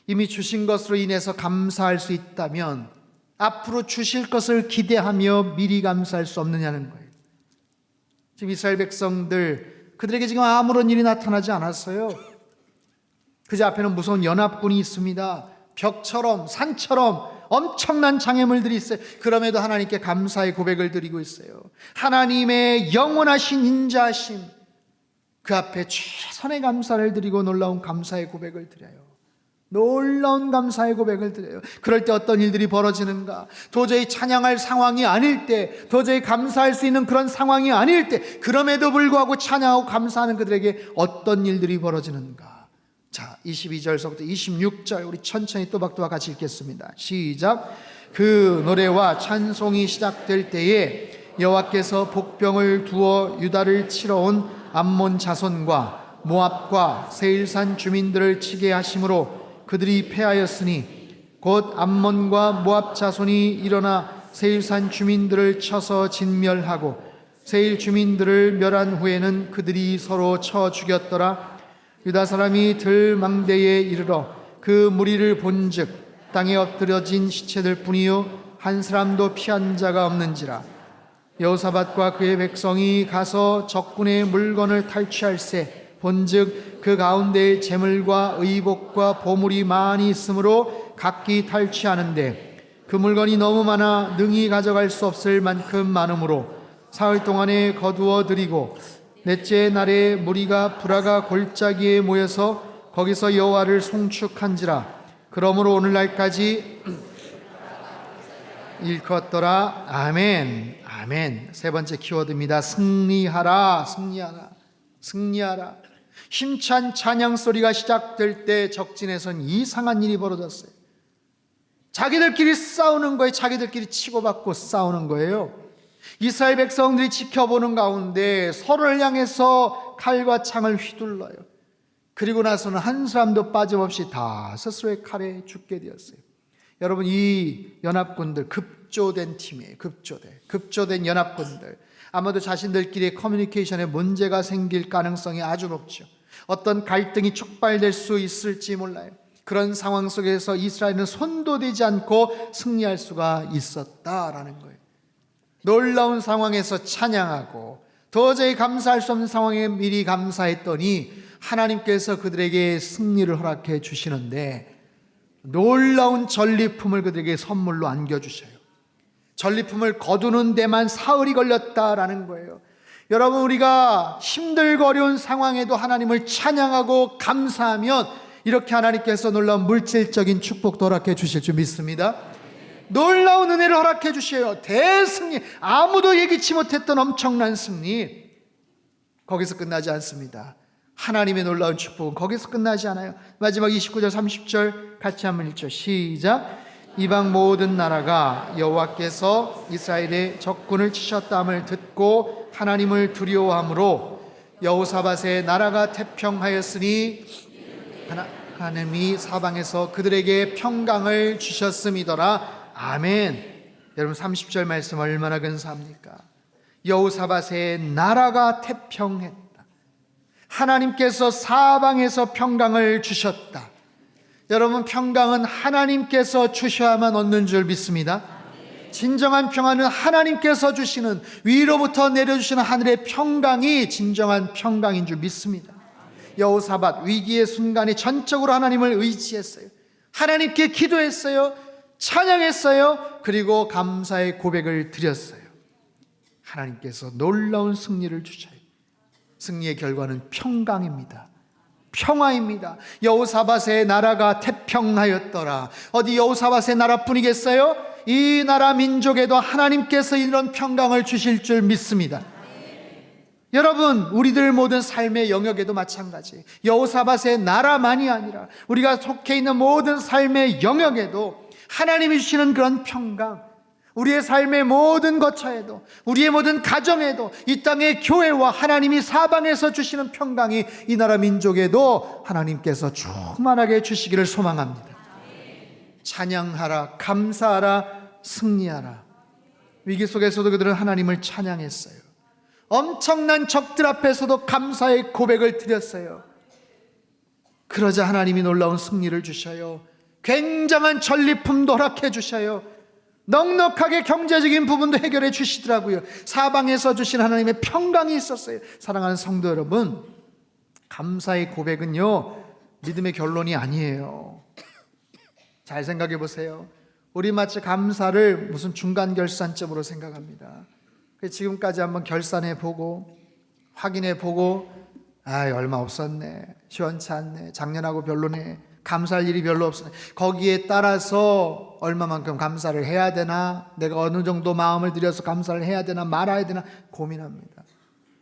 이미 주신 것으로 인해서 감사할 수 있다면 앞으로 주실 것을 기대하며 미리 감사할 수 없느냐는 거예요. 지금 이스라엘 백성들, 그들에게 지금 아무런 일이 나타나지 않았어요. 그저 앞에는 무서운 연합군이 있습니다. 벽처럼 산처럼 엄청난 장애물들이 있어요. 그럼에도 하나님께 감사의 고백을 드리고 있어요. 하나님의 영원하신 인자하심, 그 앞에 최선의 감사를 드리고 놀라운 감사의 고백을 드려요. 놀라운 감사의 고백을 드려요. 그럴 때 어떤 일들이 벌어지는가? 도저히 찬양할 상황이 아닐 때, 도저히 감사할 수 있는 그런 상황이 아닐 때, 그럼에도 불구하고 찬양하고 감사하는 그들에게 어떤 일들이 벌어지는가? 자, 22절서부터 26절 우리 천천히 또박또박 같이 읽겠습니다. 시작. 그 노래와 찬송이 시작될 때에 여호와께서 복병을 두어 유다를 치러 온 암몬 자손과 모압과 세일산 주민들을 치게 하심으로 그들이 패하였으니 곧 암몬과 모압 자손이 일어나 세일산 주민들을 쳐서 진멸하고 세일 주민들을 멸한 후에는 그들이 서로 쳐 죽였더라. 유다 사람이 들망대에 이르러 그 무리를 본즉 땅에 엎드려진 시체들 뿐이요 한 사람도 피한 자가 없는지라. 여호사밧과 그의 백성이 가서 적군의 물건을 탈취할세 본즉 그 가운데에 재물과 의복과 보물이 많이 있으므로 각기 탈취하는데 그 물건이 너무 많아 능히 가져갈 수 없을 만큼 많으므로 사흘 동안에 거두어 드리고 넷째 날에 무리가 브라가 골짜기에 모여서 거기서 여호와를 송축한지라. 그러므로 오늘날까지 일컫더라. 아멘. 아멘. 세 번째 키워드입니다. 승리하라. 승리하라. 승리하라. 힘찬 찬양 소리가 시작될 때 적진에선 이상한 일이 벌어졌어요. 자기들끼리 싸우는 거예요. 자기들끼리 치고받고 싸우는 거예요. 이스라엘 백성들이 지켜보는 가운데 서로를 향해서 칼과 창을 휘둘러요. 그리고 나서는 한 사람도 빠짐없이 다 스스로의 칼에 죽게 되었어요. 여러분, 이 연합군들 급조된 팀이에요. 급조된 연합군들. 아마도 자신들끼리의 커뮤니케이션에 문제가 생길 가능성이 아주 높죠. 어떤 갈등이 촉발될 수 있을지 몰라요. 그런 상황 속에서 이스라엘은 손도 대지 않고 승리할 수가 있었다라는 거예요. 놀라운 상황에서 찬양하고 도저히 감사할 수 없는 상황에 미리 감사했더니 하나님께서 그들에게 승리를 허락해 주시는데 놀라운 전리품을 그들에게 선물로 안겨주셔요. 전리품을 거두는 데만 사흘이 걸렸다라는 거예요. 여러분, 우리가 힘들고 어려운 상황에도 하나님을 찬양하고 감사하면 이렇게 하나님께서 놀라운 물질적인 축복도 허락해 주실 줄 믿습니다. 놀라운 은혜를 허락해 주셔요. 대승리, 아무도 예기치 못했던 엄청난 승리. 거기서 끝나지 않습니다. 하나님의 놀라운 축복은 거기서 끝나지 않아요. 마지막 29절 30절 같이 한번 읽죠. 시작. 이방 모든 나라가 여호와께서 이스라엘의 적군을 치셨다함을 듣고 하나님을 두려워함으로 여호사밧의 나라가 태평하였으니 하나님이 사방에서 그들에게 평강을 주셨음이더라. 아멘. 여러분, 30절 말씀 얼마나 근사합니까? 여호사밧의 나라가 태평했다. 하나님께서 사방에서 평강을 주셨다. 여러분, 평강은 하나님께서 주셔야만 얻는 줄 믿습니다. 진정한 평안은 하나님께서 주시는, 위로부터 내려주시는 하늘의 평강이 진정한 평강인 줄 믿습니다. 여호사밧 위기의 순간에 전적으로 하나님을 의지했어요. 하나님께 기도했어요. 찬양했어요. 그리고 감사의 고백을 드렸어요. 하나님께서 놀라운 승리를 주셔요. 승리의 결과는 평강입니다. 평화입니다. 여호사밧의 나라가 태평하였더라. 어디 여호사밧의 나라뿐이겠어요? 이 나라 민족에도 하나님께서 이런 평강을 주실 줄 믿습니다. 여러분, 우리들 모든 삶의 영역에도 마찬가지. 여호사밧의 나라만이 아니라 우리가 속해 있는 모든 삶의 영역에도 하나님이 주시는 그런 평강, 우리의 삶의 모든 거처에도, 우리의 모든 가정에도, 이 땅의 교회와 하나님이 사방에서 주시는 평강이 이 나라 민족에도 하나님께서 충만하게 주시기를 소망합니다. 찬양하라, 감사하라, 승리하라. 위기 속에서도 그들은 하나님을 찬양했어요. 엄청난 적들 앞에서도 감사의 고백을 드렸어요. 그러자 하나님이 놀라운 승리를 주셔요. 굉장한 전리품도 허락해 주셔요. 넉넉하게 경제적인 부분도 해결해 주시더라고요. 사방에서 주신 하나님의 평강이 있었어요. 사랑하는 성도 여러분, 감사의 고백은요, 믿음의 결론이 아니에요. 잘 생각해 보세요. 우리 마치 감사를 무슨 중간 결산점으로 생각합니다. 지금까지 한번 결산해 보고 확인해 보고, 얼마 없었네, 시원치 않네, 작년하고 별로네, 감사할 일이 별로 없네, 거기에 따라서 얼마만큼 감사를 해야 되나, 내가 어느 정도 마음을 들여서 감사를 해야 되나 말아야 되나 고민합니다.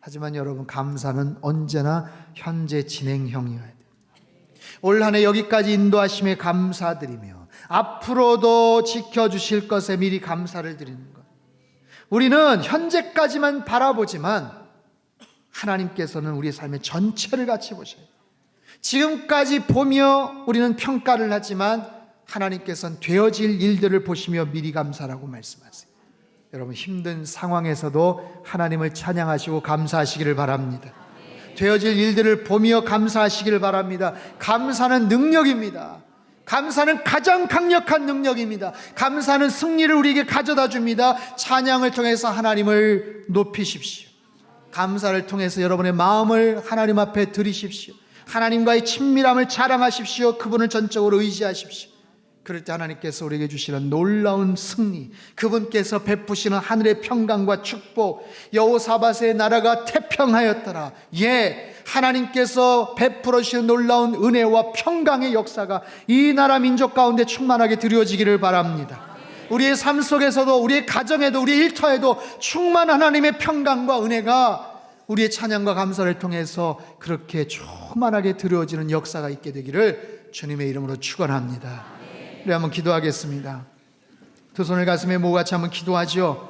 하지만 여러분, 감사는 언제나 현재 진행형이어야 돼요. 올 한 해 여기까지 인도하심에 감사드리며 앞으로도 지켜주실 것에 미리 감사를 드리는 것. 우리는 현재까지만 바라보지만 하나님께서는 우리의 삶의 전체를 같이 보셔요. 지금까지 보며 우리는 평가를 하지만 하나님께서는 되어질 일들을 보시며 미리 감사라고 말씀하세요. 여러분, 힘든 상황에서도 하나님을 찬양하시고 감사하시기를 바랍니다. 되어질 일들을 보며 감사하시기를 바랍니다. 감사는 능력입니다. 감사는 가장 강력한 능력입니다. 감사는 승리를 우리에게 가져다 줍니다. 찬양을 통해서 하나님을 높이십시오. 감사를 통해서 여러분의 마음을 하나님 앞에 드리십시오. 하나님과의 친밀함을 자랑하십시오. 그분을 전적으로 의지하십시오. 그럴 때 하나님께서 우리에게 주시는 놀라운 승리, 그분께서 베푸시는 하늘의 평강과 축복, 여호사밧의 나라가 태평하였더라. 하나님께서 베풀어 주시는 놀라운 은혜와 평강의 역사가 이 나라 민족 가운데 충만하게 드려지기를 바랍니다. 우리의 삶 속에서도, 우리의 가정에도, 우리의 일터에도 충만한 하나님의 평강과 은혜가 우리의 찬양과 감사를 통해서 그렇게 충만하게 드려지는 역사가 있게 되기를 주님의 이름으로 축원합니다. 우리 한번 기도하겠습니다. 두 손을 가슴에 모아 같이 한번 기도하죠.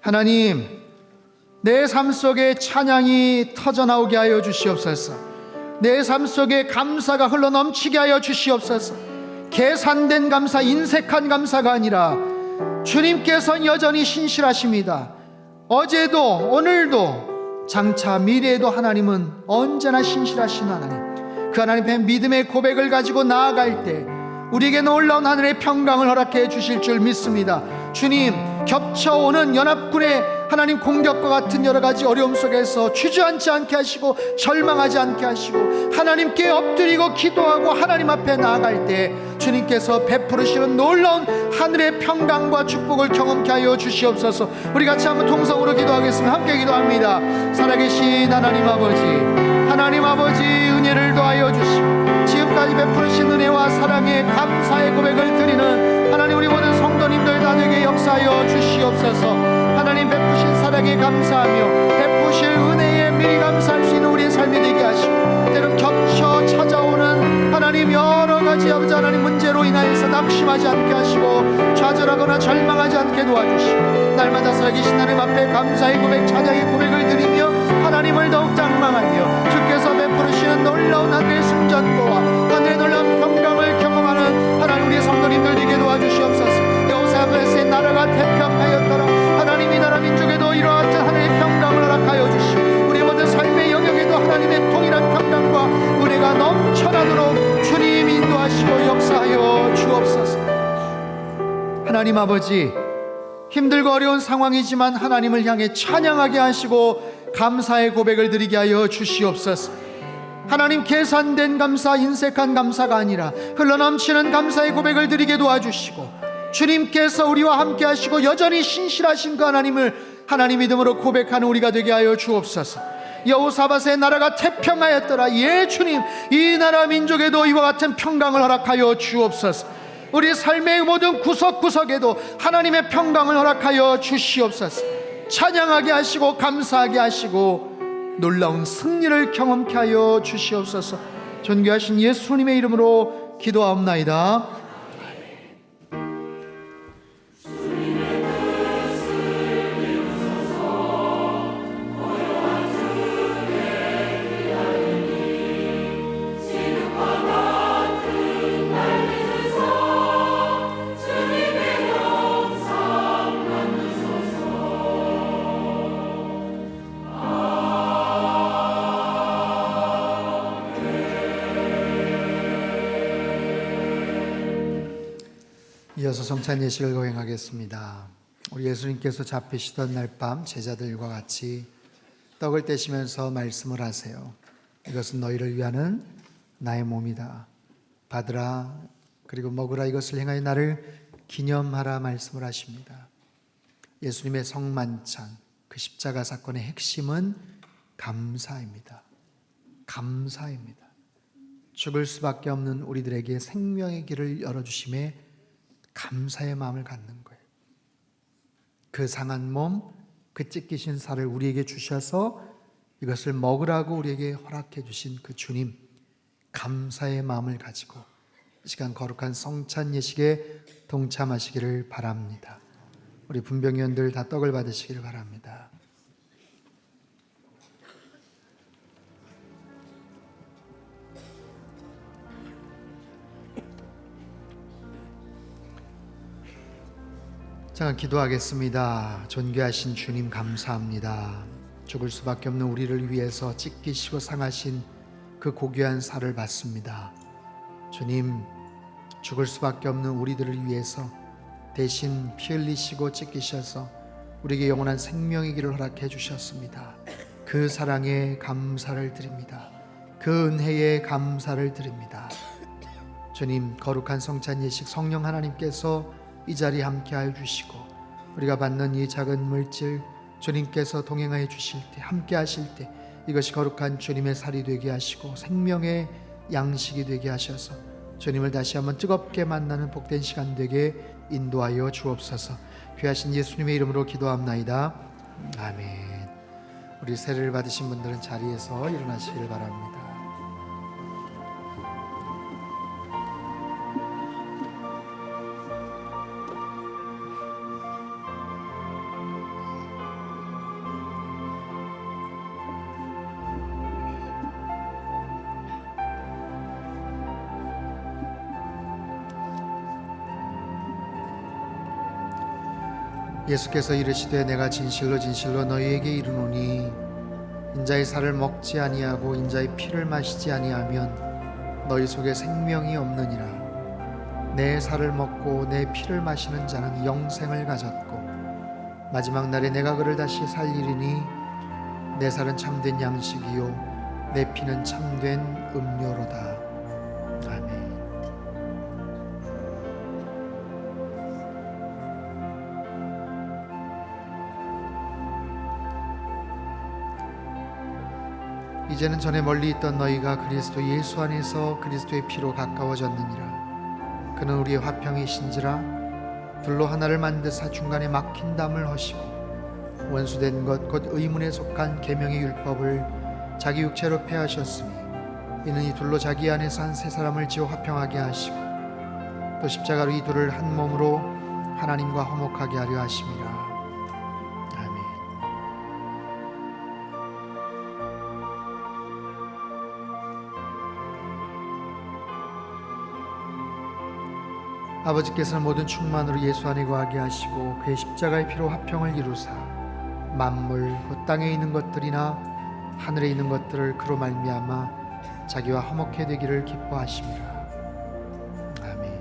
하나님, 내 삶 속에 찬양이 터져나오게 하여 주시옵소서. 내 삶 속에 감사가 흘러넘치게 하여 주시옵소서. 계산된 감사, 인색한 감사가 아니라 주님께서는 여전히 신실하십니다. 어제도 오늘도 장차 미래에도 하나님은 언제나 신실하신 하나님. 그 하나님의 믿음의 고백을 가지고 나아갈 때 우리에게 놀라운 하늘의 평강을 허락해 주실 줄 믿습니다. 주님, 겹쳐오는 연합군의 하나님 공격과 같은 여러 가지 어려움 속에서 주저앉지 않게 하시고 절망하지 않게 하시고 하나님께 엎드리고 기도하고 하나님 앞에 나아갈 때 주님께서 베풀으시는 놀라운 하늘의 평강과 축복을 경험케 하여 주시옵소서. 우리 같이 한번 통성으로 기도하겠습니다. 함께 기도합니다. 살아계신 하나님 아버지, 하나님 아버지 은혜를 더하여 주시고 지금까지 베푸신 은혜와 사랑에 감사의 고백을 드리는 하나님, 우리 모든 성도님들 다 되게 역사하여 주시옵소서. 하나님, 베푸신 사랑에 감사하며 베푸실 은혜에 미리 감사할 수 있는 우리의 삶이 되게 하시고, 때론 겹쳐 찾아오는 하나님 여러 가지 아버지 하나님 문제로 인하여서 낙심하지 않게 하시고 좌절하거나 절망하지 않게 도와주시고, 날마다 살아계신 하나님 앞에 감사의 고백, 찬양의 고백을 드리며 하나님을 더욱 장망하며 주께서 베푸시는 놀라운 하늘의 승전도와 하늘의 놀라운 평강을 경험하는 하나님, 우리의 성도님들 되게 도와주시옵소서. 여호사밧의 나라가 태평하였더라. 하나님, 이 나라 민족에도 이와 같은 하늘의 평강을 허락하여 주시고 우리의 모든 삶의 영역에도 하나님의 동일한 평강과 은혜가 넘쳐나도록 주님 인도하시고 역사하여 주옵소서. 하나님 아버지, 힘들고 어려운 상황이지만 하나님을 향해 찬양하게 하시고 감사의 고백을 드리게 하여 주시옵소서. 하나님, 계산된 감사, 인색한 감사가 아니라 흘러넘치는 감사의 고백을 드리게 도와주시고 주님께서 우리와 함께 하시고 여전히 신실하신 그 하나님을 하나님 믿음으로 고백하는 우리가 되게 하여 주옵소서. 여호사밧의 나라가 태평하였더라. 주님, 이 나라 민족에도 이와 같은 평강을 허락하여 주옵소서. 우리 삶의 모든 구석구석에도 하나님의 평강을 허락하여 주시옵소서. 찬양하게 하시고 감사하게 하시고 놀라운 승리를 경험케 하여 주시옵소서. 존귀하신 예수님의 이름으로 기도하옵나이다. 이어서 성찬 예식을 거행하겠습니다. 우리 예수님께서 잡히시던 날 밤 제자들과 같이 떡을 떼시면서 말씀을 하세요. 이것은 너희를 위하는 나의 몸이다. 받으라, 그리고 먹으라. 이것을 행하여 나를 기념하라 말씀을 하십니다. 예수님의 성만찬, 그 십자가 사건의 핵심은 감사입니다. 감사입니다. 죽을 수밖에 없는 우리들에게 생명의 길을 열어주심에 감사의 마음을 갖는 거예요. 그 상한 몸, 그 찢기신 살을 우리에게 주셔서 이것을 먹으라고 우리에게 허락해 주신 그 주님, 감사의 마음을 가지고 이 시간 거룩한 성찬 예식에 동참하시기를 바랍니다. 우리 분병위원들 다 떡을 받으시기를 바랍니다. 잠깐 기도하겠습니다. 존귀하신 주님 감사합니다. 죽을 수밖에 없는 우리를 위해서 찢기시고 상하신 그 고귀한 살을 받습니다. 주님, 죽을 수밖에 없는 우리들을 위해서 대신 피 흘리시고 찢기셔서 우리에게 영원한 생명의 길을 허락해 주셨습니다. 그 사랑에 감사를 드립니다. 그 은혜에 감사를 드립니다. 주님, 거룩한 성찬 예식 성령 하나님께서 이 자리에 함께하여 주시고 우리가 받는 이 작은 물질 주님께서 동행하여 주실 때, 함께 하실 때 이것이 거룩한 주님의 살이 되게 하시고 생명의 양식이 되게 하셔서 주님을 다시 한번 뜨겁게 만나는 복된 시간 되게 인도하여 주옵소서. 귀하신 예수님의 이름으로 기도합나이다. 아멘. 우리 세례를 받으신 분들은 자리에서 일어나시길 바랍니다. 예수께서 이르시되 내가 진실로 진실로 너희에게 이르노니 인자의 살을 먹지 아니하고 인자의 피를 마시지 아니하면 너희 속에 생명이 없느니라. 내 살을 먹고 내 피를 마시는 자는 영생을 가졌고 마지막 날에 내가 그를 다시 살리리니 내 살은 참된 양식이요 내 피는 참된 음료로다. 아멘. 이제는 전에 멀리 있던 너희가 그리스도 예수 안에서 그리스도의 피로 가까워졌느니라. 그는 우리의 화평이신지라. 둘로 하나를 만드사 중간에 막힌 담을 허시고 원수된 것 곧 의문에 속한 계명의 율법을 자기 육체로 폐하셨으니 이는 이 둘로 자기 안에서 한 세 사람을 지어 화평하게 하시고 또 십자가로 이 둘을 한 몸으로 하나님과 화목하게 하려 하심이라. 아버지께서는 모든 충만으로 예수 안에 거하게 하시고 그의 십자가의 피로 화평을 이루사 만물 곧 땅에 있는 것들이나 하늘에 있는 것들을 그로 말미암아 자기와 화목해 되기를 기뻐하심이라. 아멘.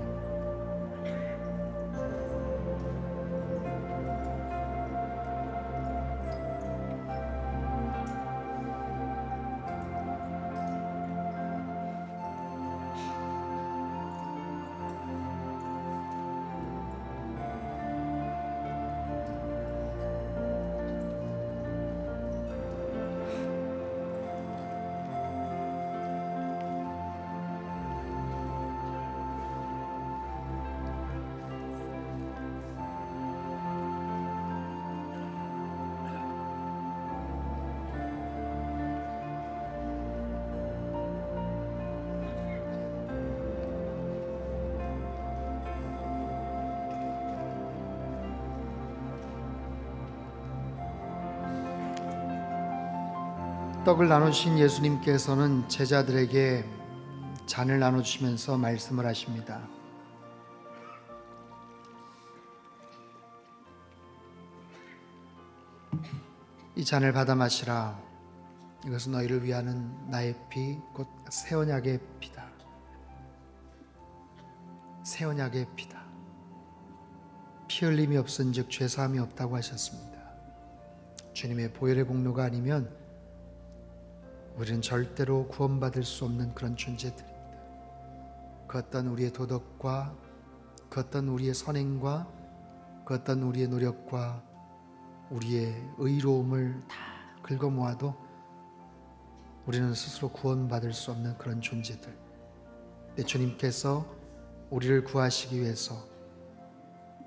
떡을 나누신 예수님께서는 제자들에게 잔을 나눠주시면서 말씀을 하십니다. 이 잔을 받아 마시라. 이것은 너희를 위하는 나의 피, 곧 새 언약의 피다. 새 언약의 피다. 피 흘림이 없은즉 죄사함이 없다고 하셨습니다. 주님의 보혈의 공로가 아니면 우리는 절대로 구원받을 수 없는 그런 존재들입니다. 그 어떤 우리의 도덕과 그 어떤 우리의 선행과 그 어떤 우리의 노력과 우리의 의로움을 다 긁어 모아도 우리는 스스로 구원받을 수 없는 그런 존재들. 근데 주님께서 우리를 구하시기 위해서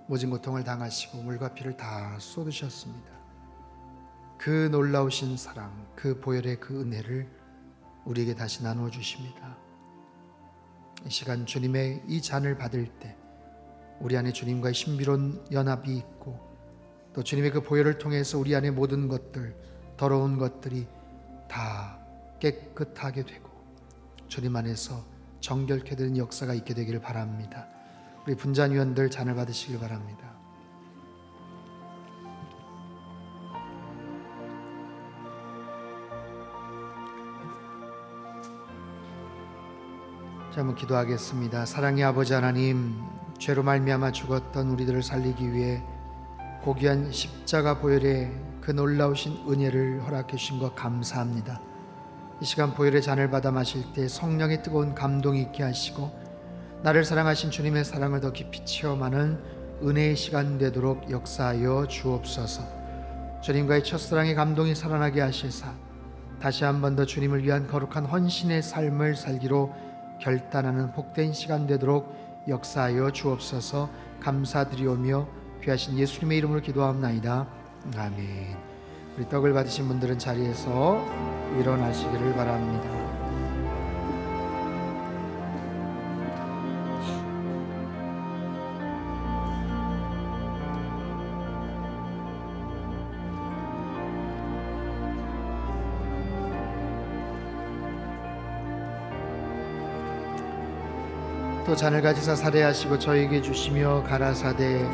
모진 고통을 당하시고 물과 피를 다 쏟으셨습니다. 그 놀라우신 사랑, 그 보혈의 그 은혜를 우리에게 다시 나누어 주십니다. 이 시간 주님의 이 잔을 받을 때 우리 안에 주님과의 신비로운 연합이 있고 또 주님의 그 보혈을 통해서 우리 안에 모든 것들, 더러운 것들이 다 깨끗하게 되고 주님 안에서 정결케 되는 역사가 있게 되기를 바랍니다. 우리 분잔위원들 잔을 받으시길 바랍니다. 자, 한번 기도하겠습니다. 사랑의 아버지 하나님, 죄로 말미암아 죽었던 우리들을 살리기 위해 고귀한 십자가 보혈의 그 놀라우신 은혜를 허락해 주신 것 감사합니다. 이 시간 보혈의 잔을 받아 마실 때 성령의 뜨거운 감동이 있게 하시고 나를 사랑하신 주님의 사랑을 더 깊이 체험하는 은혜의 시간 되도록 역사하여 주옵소서. 주님과의 첫사랑의 감동이 살아나게 하시사 다시 한 번 더 주님을 위한 거룩한 헌신의 삶을 살기로 결단하는 복된 시간 되도록 역사하여 주옵소서. 감사드리오며 귀하신 예수님의 이름으로 기도합나이다. 아멘. 우리 떡을 받으신 분들은 자리에서 일어나시기를 바랍니다. 또 잔을 가지사 살해하시고 저에게 주시며 가라사대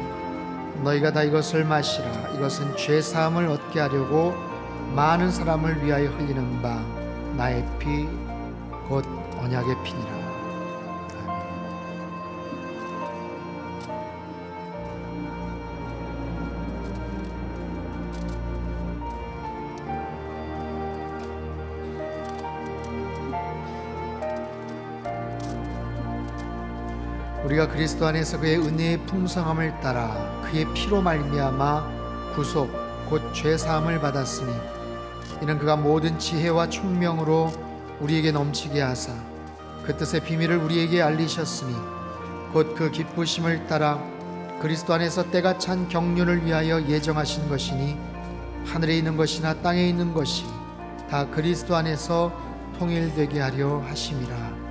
너희가 다 이것을 마시라. 이것은 죄사함을 얻게 하려고 많은 사람을 위하여 흘리는 바 나의 피 곧 언약의 피니라. 아멘. 우리가 그리스도 안에서 그의 은혜의 풍성함을 따라 그의 피로 말미암아 구속 곧 죄사함을 받았으니 이는 그가 모든 지혜와 총명으로 우리에게 넘치게 하사 그 뜻의 비밀을 우리에게 알리셨으니 곧 그 기쁘심을 따라 그리스도 안에서 때가 찬 경륜을 위하여 예정하신 것이니 하늘에 있는 것이나 땅에 있는 것이 다 그리스도 안에서 통일되게 하려 하심이라.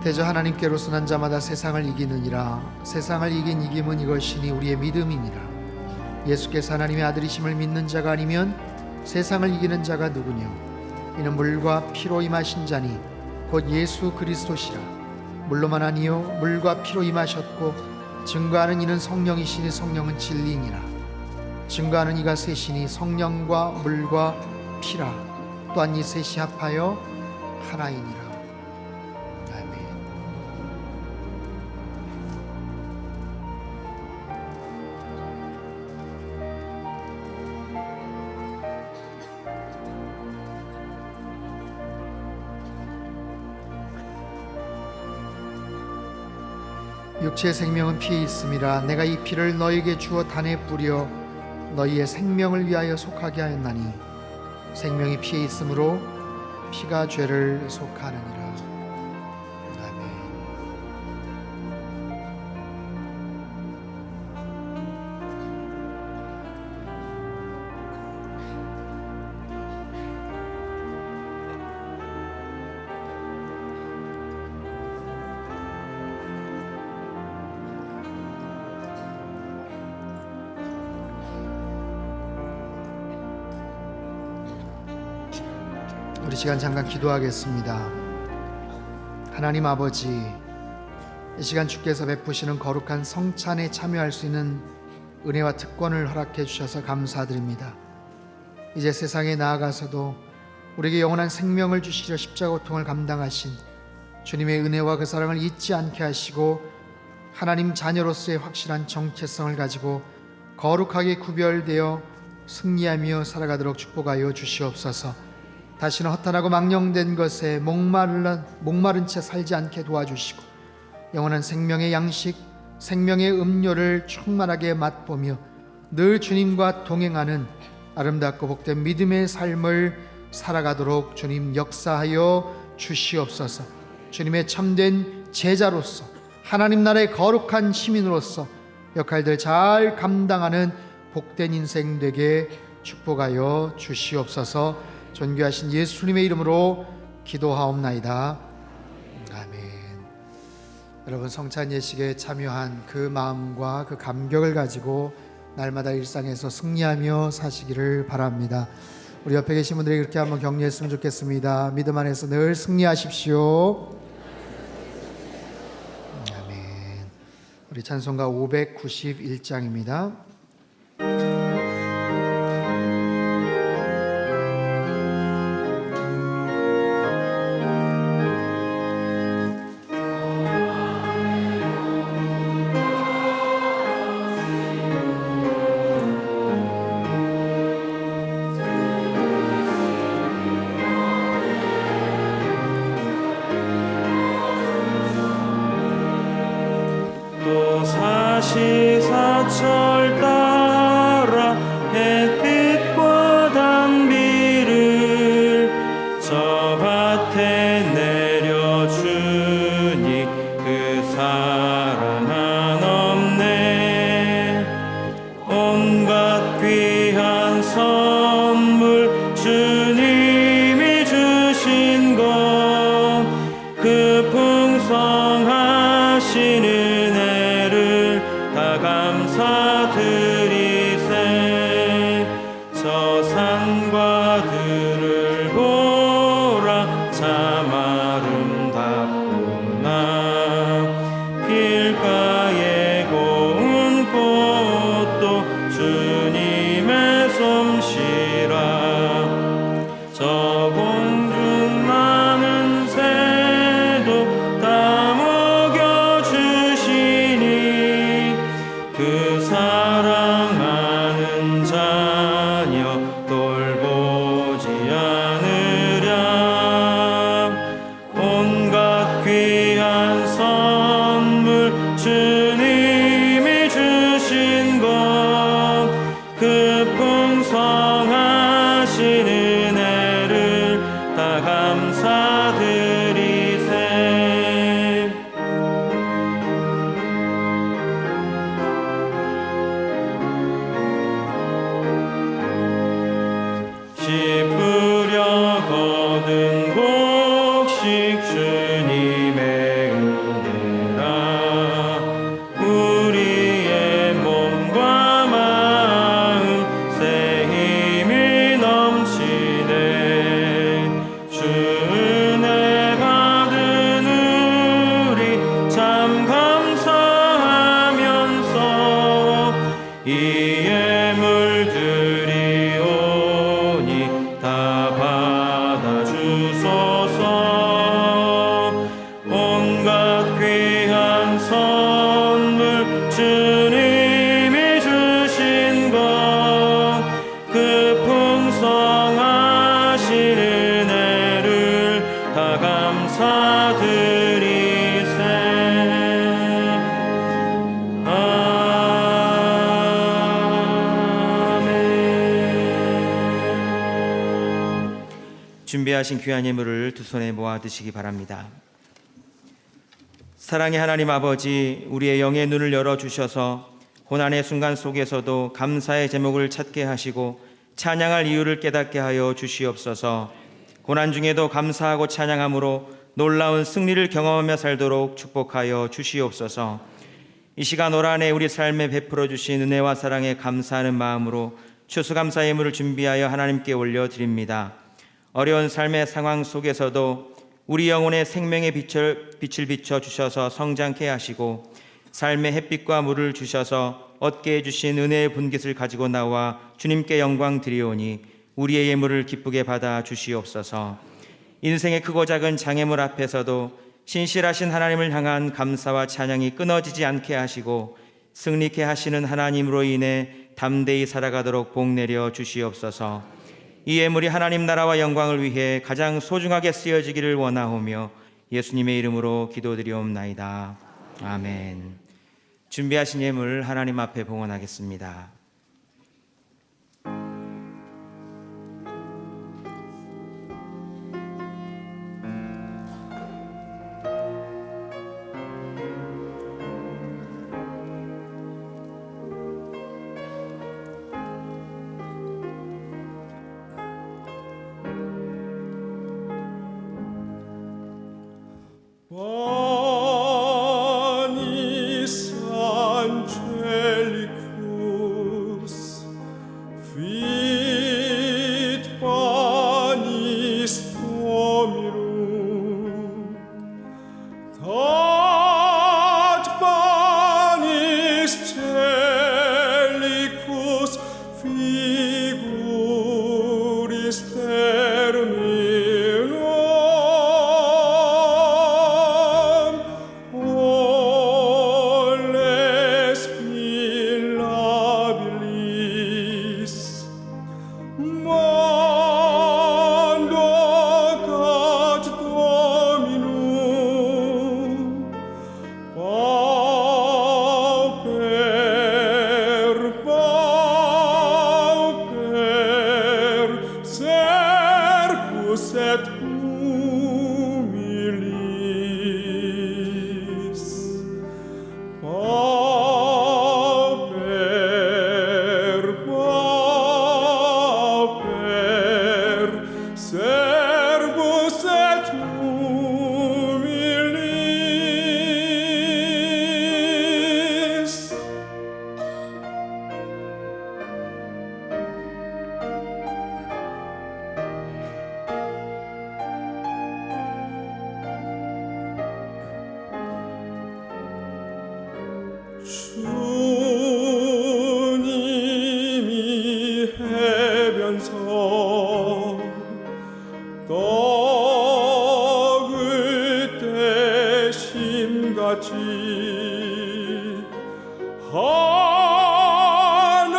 대저 하나님께로서 난 자마다 세상을 이기느니라. 세상을 이긴 이김은 이것이니 우리의 믿음이니라. 예수께서 하나님의 아들이심을 믿는 자가 아니면 세상을 이기는 자가 누구뇨? 이는 물과 피로 임하신 자니 곧 예수 그리스도시라. 물로만 아니요 물과 피로 임하셨고 증거하는 이는 성령이시니 성령은 진리니라. 증거하는 이가 셋이니 성령과 물과 피라. 또한 이 셋이 합하여 하나이니라. 육체의 생명은 피에 있음이라. 내가 이 피를 너에게 주어 단에 뿌려 너희의 생명을 위하여 속하게 하였나니 생명이 피에 있으므로 피가 죄를 속하느니라. 아멘. 우리 시간 잠깐 기도하겠습니다. 하나님 아버지, 이 시간 주께서 베푸시는 거룩한 성찬에 참여할 수 있는 은혜와 특권을 허락해 주셔서 감사드립니다. 이제 세상에 나아가서도 우리에게 영원한 생명을 주시려 십자가 고통을 감당하신 주님의 은혜와 그 사랑을 잊지 않게 하시고 하나님 자녀로서의 확실한 정체성을 가지고 거룩하게 구별되어 승리하며 살아가도록 축복하여 주시옵소서. 다시는 허탄하고 망령된 것에 목마른 채 살지 않게 도와주시고 영원한 생명의 양식, 생명의 음료를 충만하게 맛보며 늘 주님과 동행하는 아름답고 복된 믿음의 삶을 살아가도록 주님 역사하여 주시옵소서. 주님의 참된 제자로서 하나님 나라의 거룩한 시민으로서 역할들 잘 감당하는 복된 인생 되게 축복하여 주시옵소서. 존귀하신 예수님의 이름으로 기도하옵나이다. 아멘. 여러분, 성찬 예식에 참여한 그 마음과 그 감격을 가지고 날마다 일상에서 승리하며 사시기를 바랍니다. 우리 옆에 계신 분들이 그렇게 한번 격려했으면 좋겠습니다. 믿음 안에서 늘 승리하십시오. 아멘. 우리 찬송가 591장입니다. 또 사시사철 따라 햇빛과 단비를 저 밭에 내려주니 그 사랑 한없네. 온갖 귀한 선물 주님이 주신 것 그 풍성하신 은혜를 다 감사드리세. 저 산과 들을 보라 참 아름답구나. 길가에 고운 꽃도 주님의 솜씨라. 저 공중 나는 새도 다 먹여주시니 그 사랑하는 자녀 돌보지 않으랴. 온갖 귀한 선물 주님이 주신 것 그 풍성하신 은혜를 다 감사드리세. 씨 뿌려 거둔 곡식 주님의 은혜라. 우리의 몸과 마음 새 힘이 넘치네. 주 은혜 받은 우리 참 감사하면서 이 예물들이 오니 다 받아주소서. 온갖 귀한 선물 주님이 주신 것 그 풍성하신 은혜를 다 감사드리세. 아멘. 준비하신 귀한 예물을 두 손에 모아 드시기 바랍니다. 사랑의 하나님 아버지, 우리의 영의 눈을 열어주셔서 고난의 순간 속에서도 감사의 제목을 찾게 하시고 찬양할 이유를 깨닫게 하여 주시옵소서. 고난 중에도 감사하고 찬양함으로 놀라운 승리를 경험하며 살도록 축복하여 주시옵소서. 이 시간 올 한해 우리 삶에 베풀어 주신 은혜와 사랑에 감사하는 마음으로 추수감사 예물을 준비하여 하나님께 올려드립니다. 어려운 삶의 상황 속에서도 우리 영혼의 생명의 빛을 비춰 주셔서 성장케 하시고 삶의 햇빛과 물을 주셔서 얻게 해주신 은혜의 분깃을 가지고 나와 주님께 영광 드리오니 우리의 예물을 기쁘게 받아 주시옵소서. 인생의 크고 작은 장애물 앞에서도 신실하신 하나님을 향한 감사와 찬양이 끊어지지 않게 하시고 승리케 하시는 하나님으로 인해 담대히 살아가도록 복 내려 주시옵소서. 이 예물이 하나님 나라와 영광을 위해 가장 소중하게 쓰여지기를 원하오며 예수님의 이름으로 기도드리옵나이다. 아멘. 준비하신 예물 하나님 앞에 봉헌하겠습니다. 주님이 해변서 떡을 대심같이 하늘의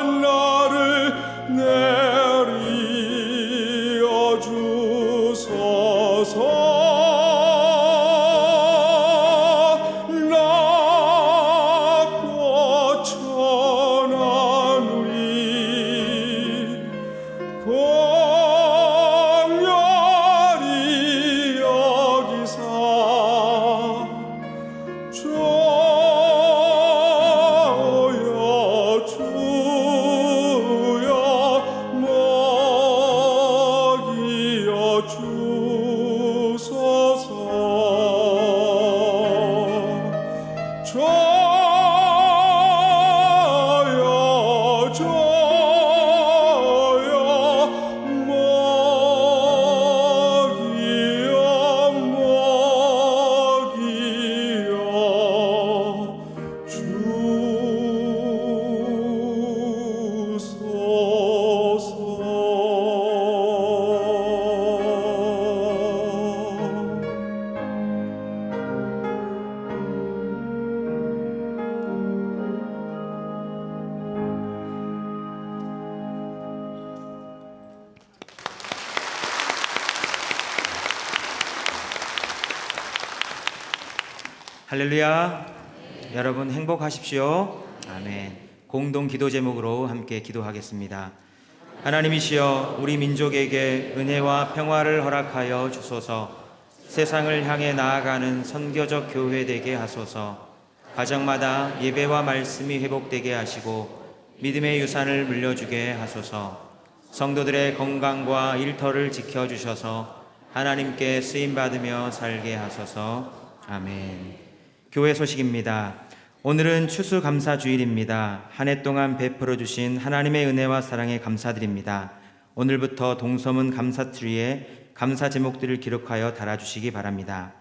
만나를 내리어 주소서. 할렐루야. 여러분 행복하십시오. 아멘. 공동 기도 제목으로 함께 기도하겠습니다. 하나님이시여, 우리 민족에게 은혜와 평화를 허락하여 주소서. 세상을 향해 나아가는 선교적 교회 되게 하소서. 가정마다 예배와 말씀이 회복되게 하시고 믿음의 유산을 물려주게 하소서. 성도들의 건강과 일터를 지켜주셔서 하나님께 쓰임받으며 살게 하소서. 아멘. 교회 소식입니다. 오늘은 추수감사주일입니다. 한 해 동안 베풀어 주신 하나님의 은혜와 사랑에 감사드립니다. 오늘부터 동서문 감사트리에 감사 제목들을 기록하여 달아주시기 바랍니다.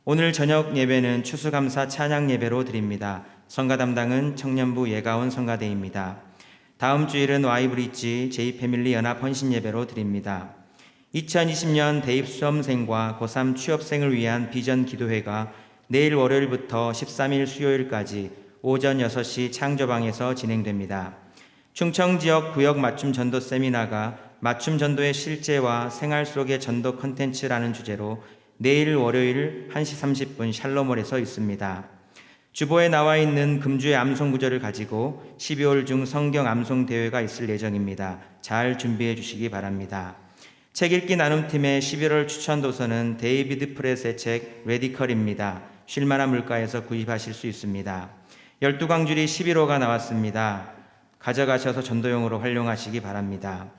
오늘 저녁 예배는 추수감사 찬양 예배로 드립니다. 성가 담당은 청년부 예가원 성가대입니다. 다음 주일은 Y브릿지 J패밀리 연합 헌신 예배로 드립니다. 2020년 대입 수험생과 고3 취업생을 위한 비전 기도회가 내일 월요일부터 13일 수요일까지 오전 6시 창조방에서 진행됩니다. 충청 지역 구역 맞춤 전도 세미나가 맞춤 전도의 실제와 생활 속의 전도 컨텐츠라는 주제로 내일 월요일 1시 30분 샬롬홀에서 있습니다. 주보에 나와 있는 금주의 암송 구절을 가지고 12월 중 성경 암송 대회가 있을 예정입니다. 잘 준비해 주시기 바랍니다. 책 읽기 나눔팀의 11월 추천 도서는 데이비드 프레스의 책 레디컬입니다. 쉴만한 물가에서 구입하실 수 있습니다. 12광줄이 11호가 나왔습니다. 가져가셔서 전도용으로 활용하시기 바랍니다.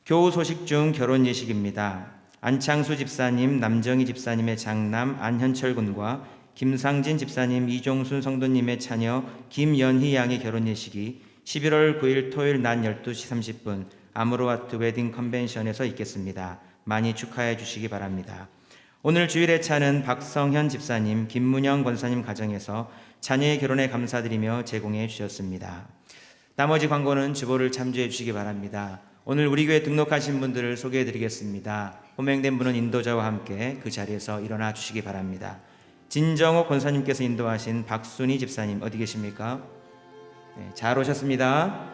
교우 소식 중 결혼 예식입니다. 안창수 집사님, 남정희 집사님의 장남 안현철 군과 김상진 집사님, 이종순 성도님의 자녀 김연희 양의 결혼 예식이 11월 9일 토요일 낮 12시 30분 아모르와트 웨딩 컨벤션에서 있겠습니다. 많이 축하해 주시기 바랍니다. 오늘 주일의 차는 박성현 집사님, 김문영 권사님 가정에서 자녀의 결혼에 감사드리며 제공해 주셨습니다. 나머지 광고는 주보를 참조해 주시기 바랍니다. 오늘 우리 교회 등록하신 분들을 소개해 드리겠습니다. 호명된 분은 인도자와 함께 그 자리에서 일어나 주시기 바랍니다. 진정호 권사님께서 인도하신 박순희 집사님 어디 계십니까? 네, 잘 오셨습니다.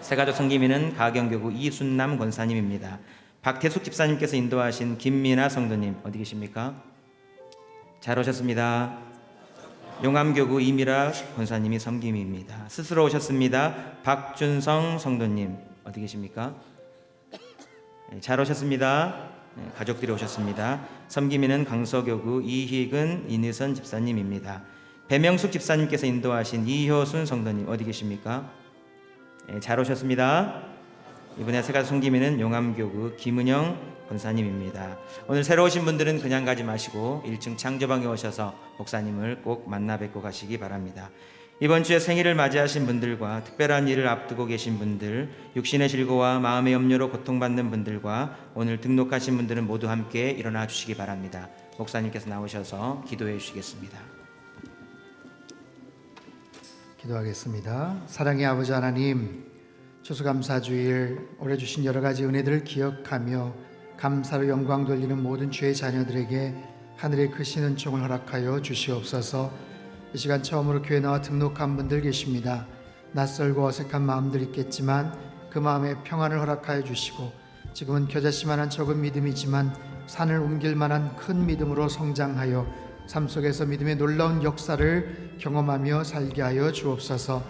새가족 성기민은 가경교구 이순남 권사님입니다. 박태숙 집사님께서 인도하신 김민아 성도님 어디 계십니까? 잘 오셨습니다. 용암교구 이미라 권사님이 섬김입니다. 스스로 오셨습니다. 박준성 성도님 어디 계십니까? 네, 잘 오셨습니다. 네, 가족들이 오셨습니다. 섬김이는 강서교구 이희근 이느선 집사님입니다. 배명숙 집사님께서 인도하신 이효순 성도님 어디 계십니까? 네, 잘 오셨습니다. 이번에 새가족 섬김이는 용암교구 김은영 권사님입니다. 오늘 새로 오신 분들은 그냥 가지 마시고 1층 창조방에 오셔서 목사님을 꼭 만나 뵙고 가시기 바랍니다. 이번 주에 생일을 맞이하신 분들과 특별한 일을 앞두고 계신 분들, 육신의 질고와 마음의 염려로 고통받는 분들과 오늘 등록하신 분들은 모두 함께 일어나 주시기 바랍니다. 목사님께서 나오셔서 기도해 주시겠습니다. 기도하겠습니다. 사랑의 아버지 하나님, 추수감사주일 올해 주신 여러 가지 은혜들을 기억하며 감사로 영광 돌리는 모든 주의 자녀들에게 하늘의 크신 은총을 허락하여 주시옵소서. 이 시간 처음으로 교회 나와 등록한 분들 계십니다. 낯설고 어색한 마음들 있겠지만 그 마음에 평안을 허락하여 주시고 지금은 겨자씨만한 적은 믿음이지만 산을 옮길 만한 큰 믿음으로 성장하여 삶 속에서 믿음의 놀라운 역사를 경험하며 살게 하여 주옵소서.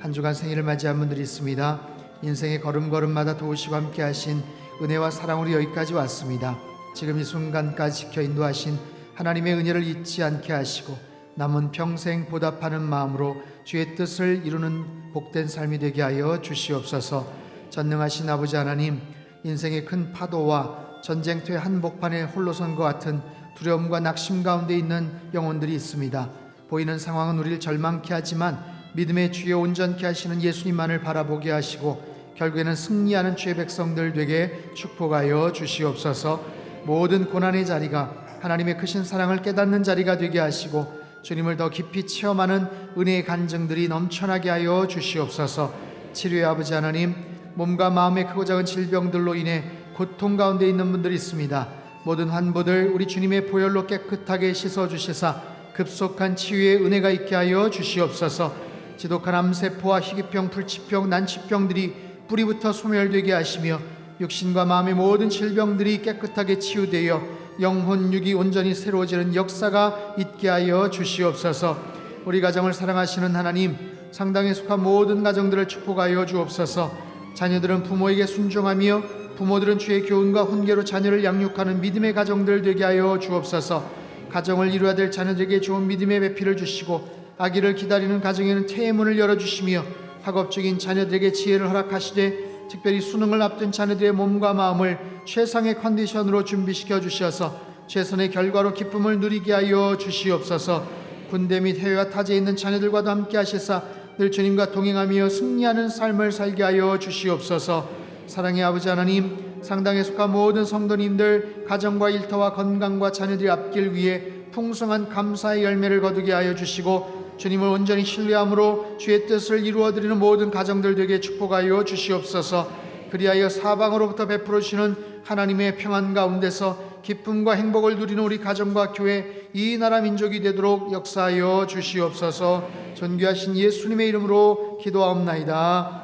한 주간 생일을 맞이한 분들이 있습니다. 인생의 걸음걸음마다 도우시고 함께 하신 은혜와 사랑으로 여기까지 왔습니다. 지금 이 순간까지 지켜 인도하신 하나님의 은혜를 잊지 않게 하시고 남은 평생 보답하는 마음으로 주의 뜻을 이루는 복된 삶이 되게 하여 주시옵소서. 전능하신 아버지 하나님, 인생의 큰 파도와 전쟁터의 한복판에 홀로 선 것 같은 두려움과 낙심 가운데 있는 영혼들이 있습니다. 보이는 상황은 우리를 절망케 하지만 믿음의 주여 온전케 하시는 예수님만을 바라보게 하시고 결국에는 승리하는 주의 백성들 되게 축복하여 주시옵소서. 모든 고난의 자리가 하나님의 크신 사랑을 깨닫는 자리가 되게 하시고 주님을 더 깊이 체험하는 은혜의 간증들이 넘쳐나게 하여 주시옵소서. 치료의 아버지 하나님, 몸과 마음의 크고 작은 질병들로 인해 고통 가운데 있는 분들이 있습니다. 모든 환부들 우리 주님의 보혈로 깨끗하게 씻어주시사 급속한 치유의 은혜가 있게 하여 주시옵소서. 지독한 암세포와 희귀병, 불치병, 난치병들이 뿌리부터 소멸되게 하시며 육신과 마음의 모든 질병들이 깨끗하게 치유되어 영혼 육이 온전히 새로워지는 역사가 있게 하여 주시옵소서. 우리 가정을 사랑하시는 하나님, 상당에 속한 모든 가정들을 축복하여 주옵소서. 자녀들은 부모에게 순종하며 부모들은 주의 교훈과 훈계로 자녀를 양육하는 믿음의 가정들 되게 하여 주옵소서. 가정을 이루어야 될 자녀들에게 좋은 믿음의 배필을 주시고 아기를 기다리는 가정에는 태의 문을 열어주시며 학업 중인 자녀들에게 지혜를 허락하시되 특별히 수능을 앞둔 자녀들의 몸과 마음을 최상의 컨디션으로 준비시켜 주셔서 최선의 결과로 기쁨을 누리게 하여 주시옵소서. 군대 및 해외와 타지에 있는 자녀들과도 함께 하시사 늘 주님과 동행하며 승리하는 삶을 살게 하여 주시옵소서. 사랑의 아버지 하나님, 상당에 속한 모든 성도님들 가정과 일터와 건강과 자녀들의 앞길 위해 풍성한 감사의 열매를 거두게 하여 주시고 주님을 온전히 신뢰함으로 주의 뜻을 이루어드리는 모든 가정들 되게 축복하여 주시옵소서. 그리하여 사방으로부터 베풀어 주시는 하나님의 평안 가운데서 기쁨과 행복을 누리는 우리 가정과 교회, 이 나라 민족이 되도록 역사하여 주시옵소서. 존귀하신 예수님의 이름으로 기도하옵나이다.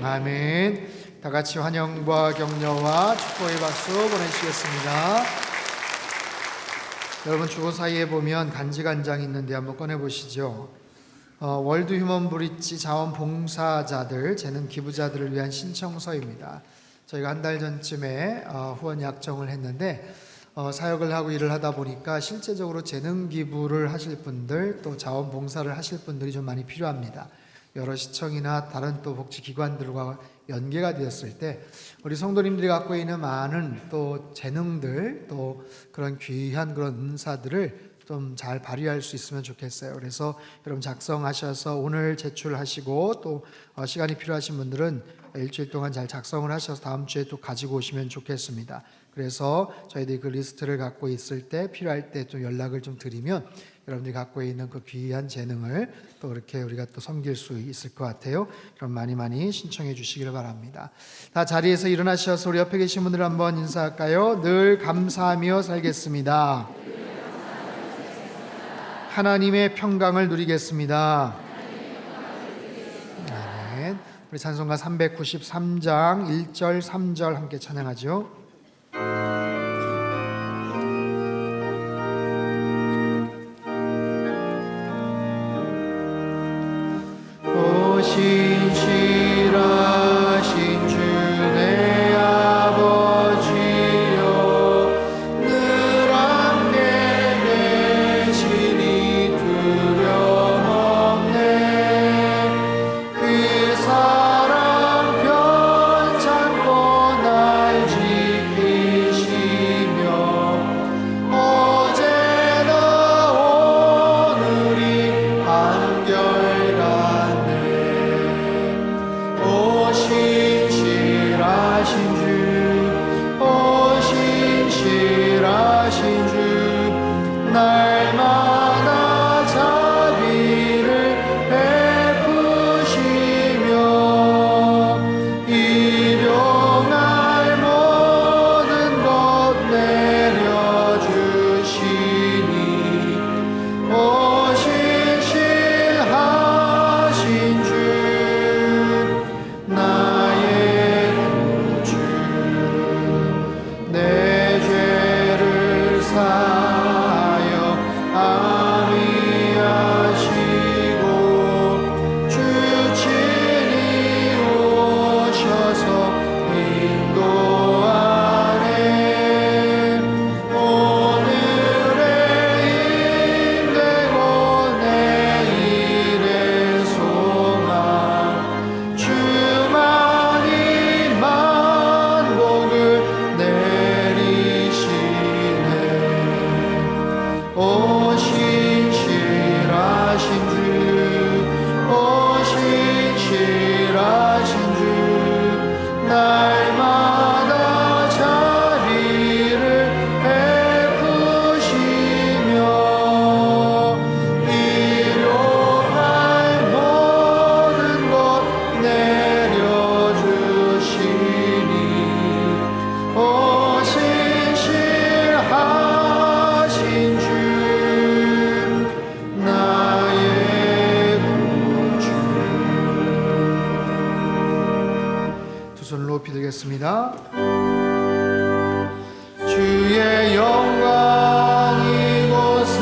아멘. 다 같이 환영과 격려와 축복의 박수 보내시겠습니다. 여러분, 주보 사이에 보면 간지간장이 있는데 한번 꺼내보시죠. 월드 휴먼 브릿지 자원봉사자들, 재능 기부자들을 위한 신청서입니다. 저희가 한 달 전쯤에 후원 약정을 했는데 사역을 하고 일을 하다 보니까 실제적으로 재능 기부를 하실 분들, 또 자원봉사를 하실 분들이 좀 많이 필요합니다. 여러 시청이나 다른 또 복지기관들과 연계가 되었을 때 우리 성도님들이 갖고 있는 많은 또 재능들, 또 그런 귀한 그런 은사들을 좀 잘 발휘할 수 있으면 좋겠어요. 그래서 여러분 작성하셔서 오늘 제출하시고, 또 시간이 필요하신 분들은 일주일 동안 잘 작성을 하셔서 다음 주에 또 가지고 오시면 좋겠습니다. 그래서 저희들이 그 리스트를 갖고 있을 때 필요할 때 좀 연락을 좀 드리면 여러분들이 갖고 있는 그 귀한 재능을 또 그렇게 우리가 또 섬길 수 있을 것 같아요. 그럼 많이 신청해 주시기를 바랍니다. 다 자리에서 일어나셔서 우리 옆에 계신 분들 한번 인사할까요? 늘 감사하며 살겠습니다. 하나님의 평강을 누리겠습니다. 아멘. 우리 찬송가 393장 1절 3절 함께 찬양하죠. 신실하신 주 내 아버지여, 늘 함께 계시니 두려움없네. 그 사랑 편찮고 날 지키시며 어제나 오늘이 한결같네. 오 신실하신 주, 오 신실하신 주, 날마다 자비를 베푸시며 일용할 모든 것 내려주시니 오 신실하신 주, 나의 구주. 내 죄를 사하여 안위하시고 주 친히 오셔서 인도하네. 오늘의 힘되고 내일의 소망, 주만이 만복을 내리시네. 오 신실하신 주, 오 신실하신 주, 날마다 자비를 베푸시며 일용할 모든 것 내려주시니 오 신실하신 주, 나의 구주. 두 손을 높이 들겠습니다. 주의 영광 이곳에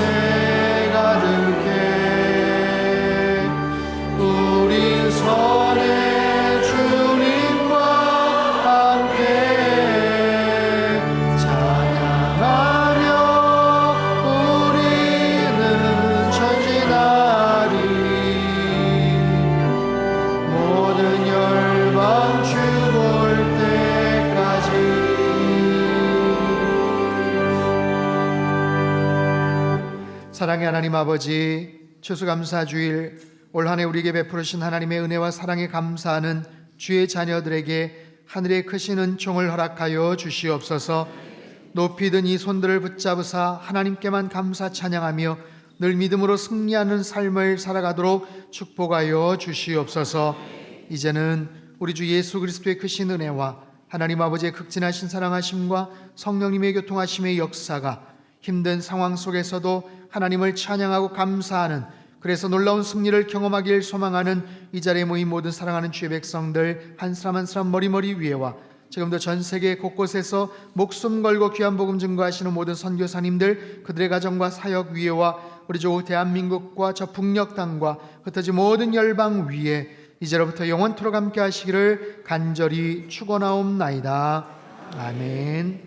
가득해 우린 선의 주님과 함께 찬양하며 우리는 전진하리. 모든 열방 주 볼 때까지. 사랑의 하나님 아버지, 추수감사주일 올 한 해 우리에게 베푸르신 하나님의 은혜와 사랑에 감사하는 주의 자녀들에게 하늘의 크신 은총을 허락하여 주시옵소서. 높이 든 이 손들을 붙잡으사 하나님께만 감사 찬양하며 늘 믿음으로 승리하는 삶을 살아가도록 축복하여 주시옵소서. 이제는 우리 주 예수 그리스도의 크신 은혜와 하나님 아버지의 극진하신 사랑하심과 성령님의 교통하심의 역사가 힘든 상황 속에서도 하나님을 찬양하고 감사하는, 그래서 놀라운 승리를 경험하길 소망하는 이 자리에 모인 모든 사랑하는 주의 백성들 한 사람 한 사람 머리머리 위에와 지금도 전 세계 곳곳에서 목숨 걸고 귀한 복음 증거하시는 모든 선교사님들, 그들의 가정과 사역 위에와 우리 주 대한민국과 저 북녘 땅과 흩어진 모든 열방 위에 이제로부터 영원토록 함께 하시기를 간절히 축원하옵나이다. 아멘.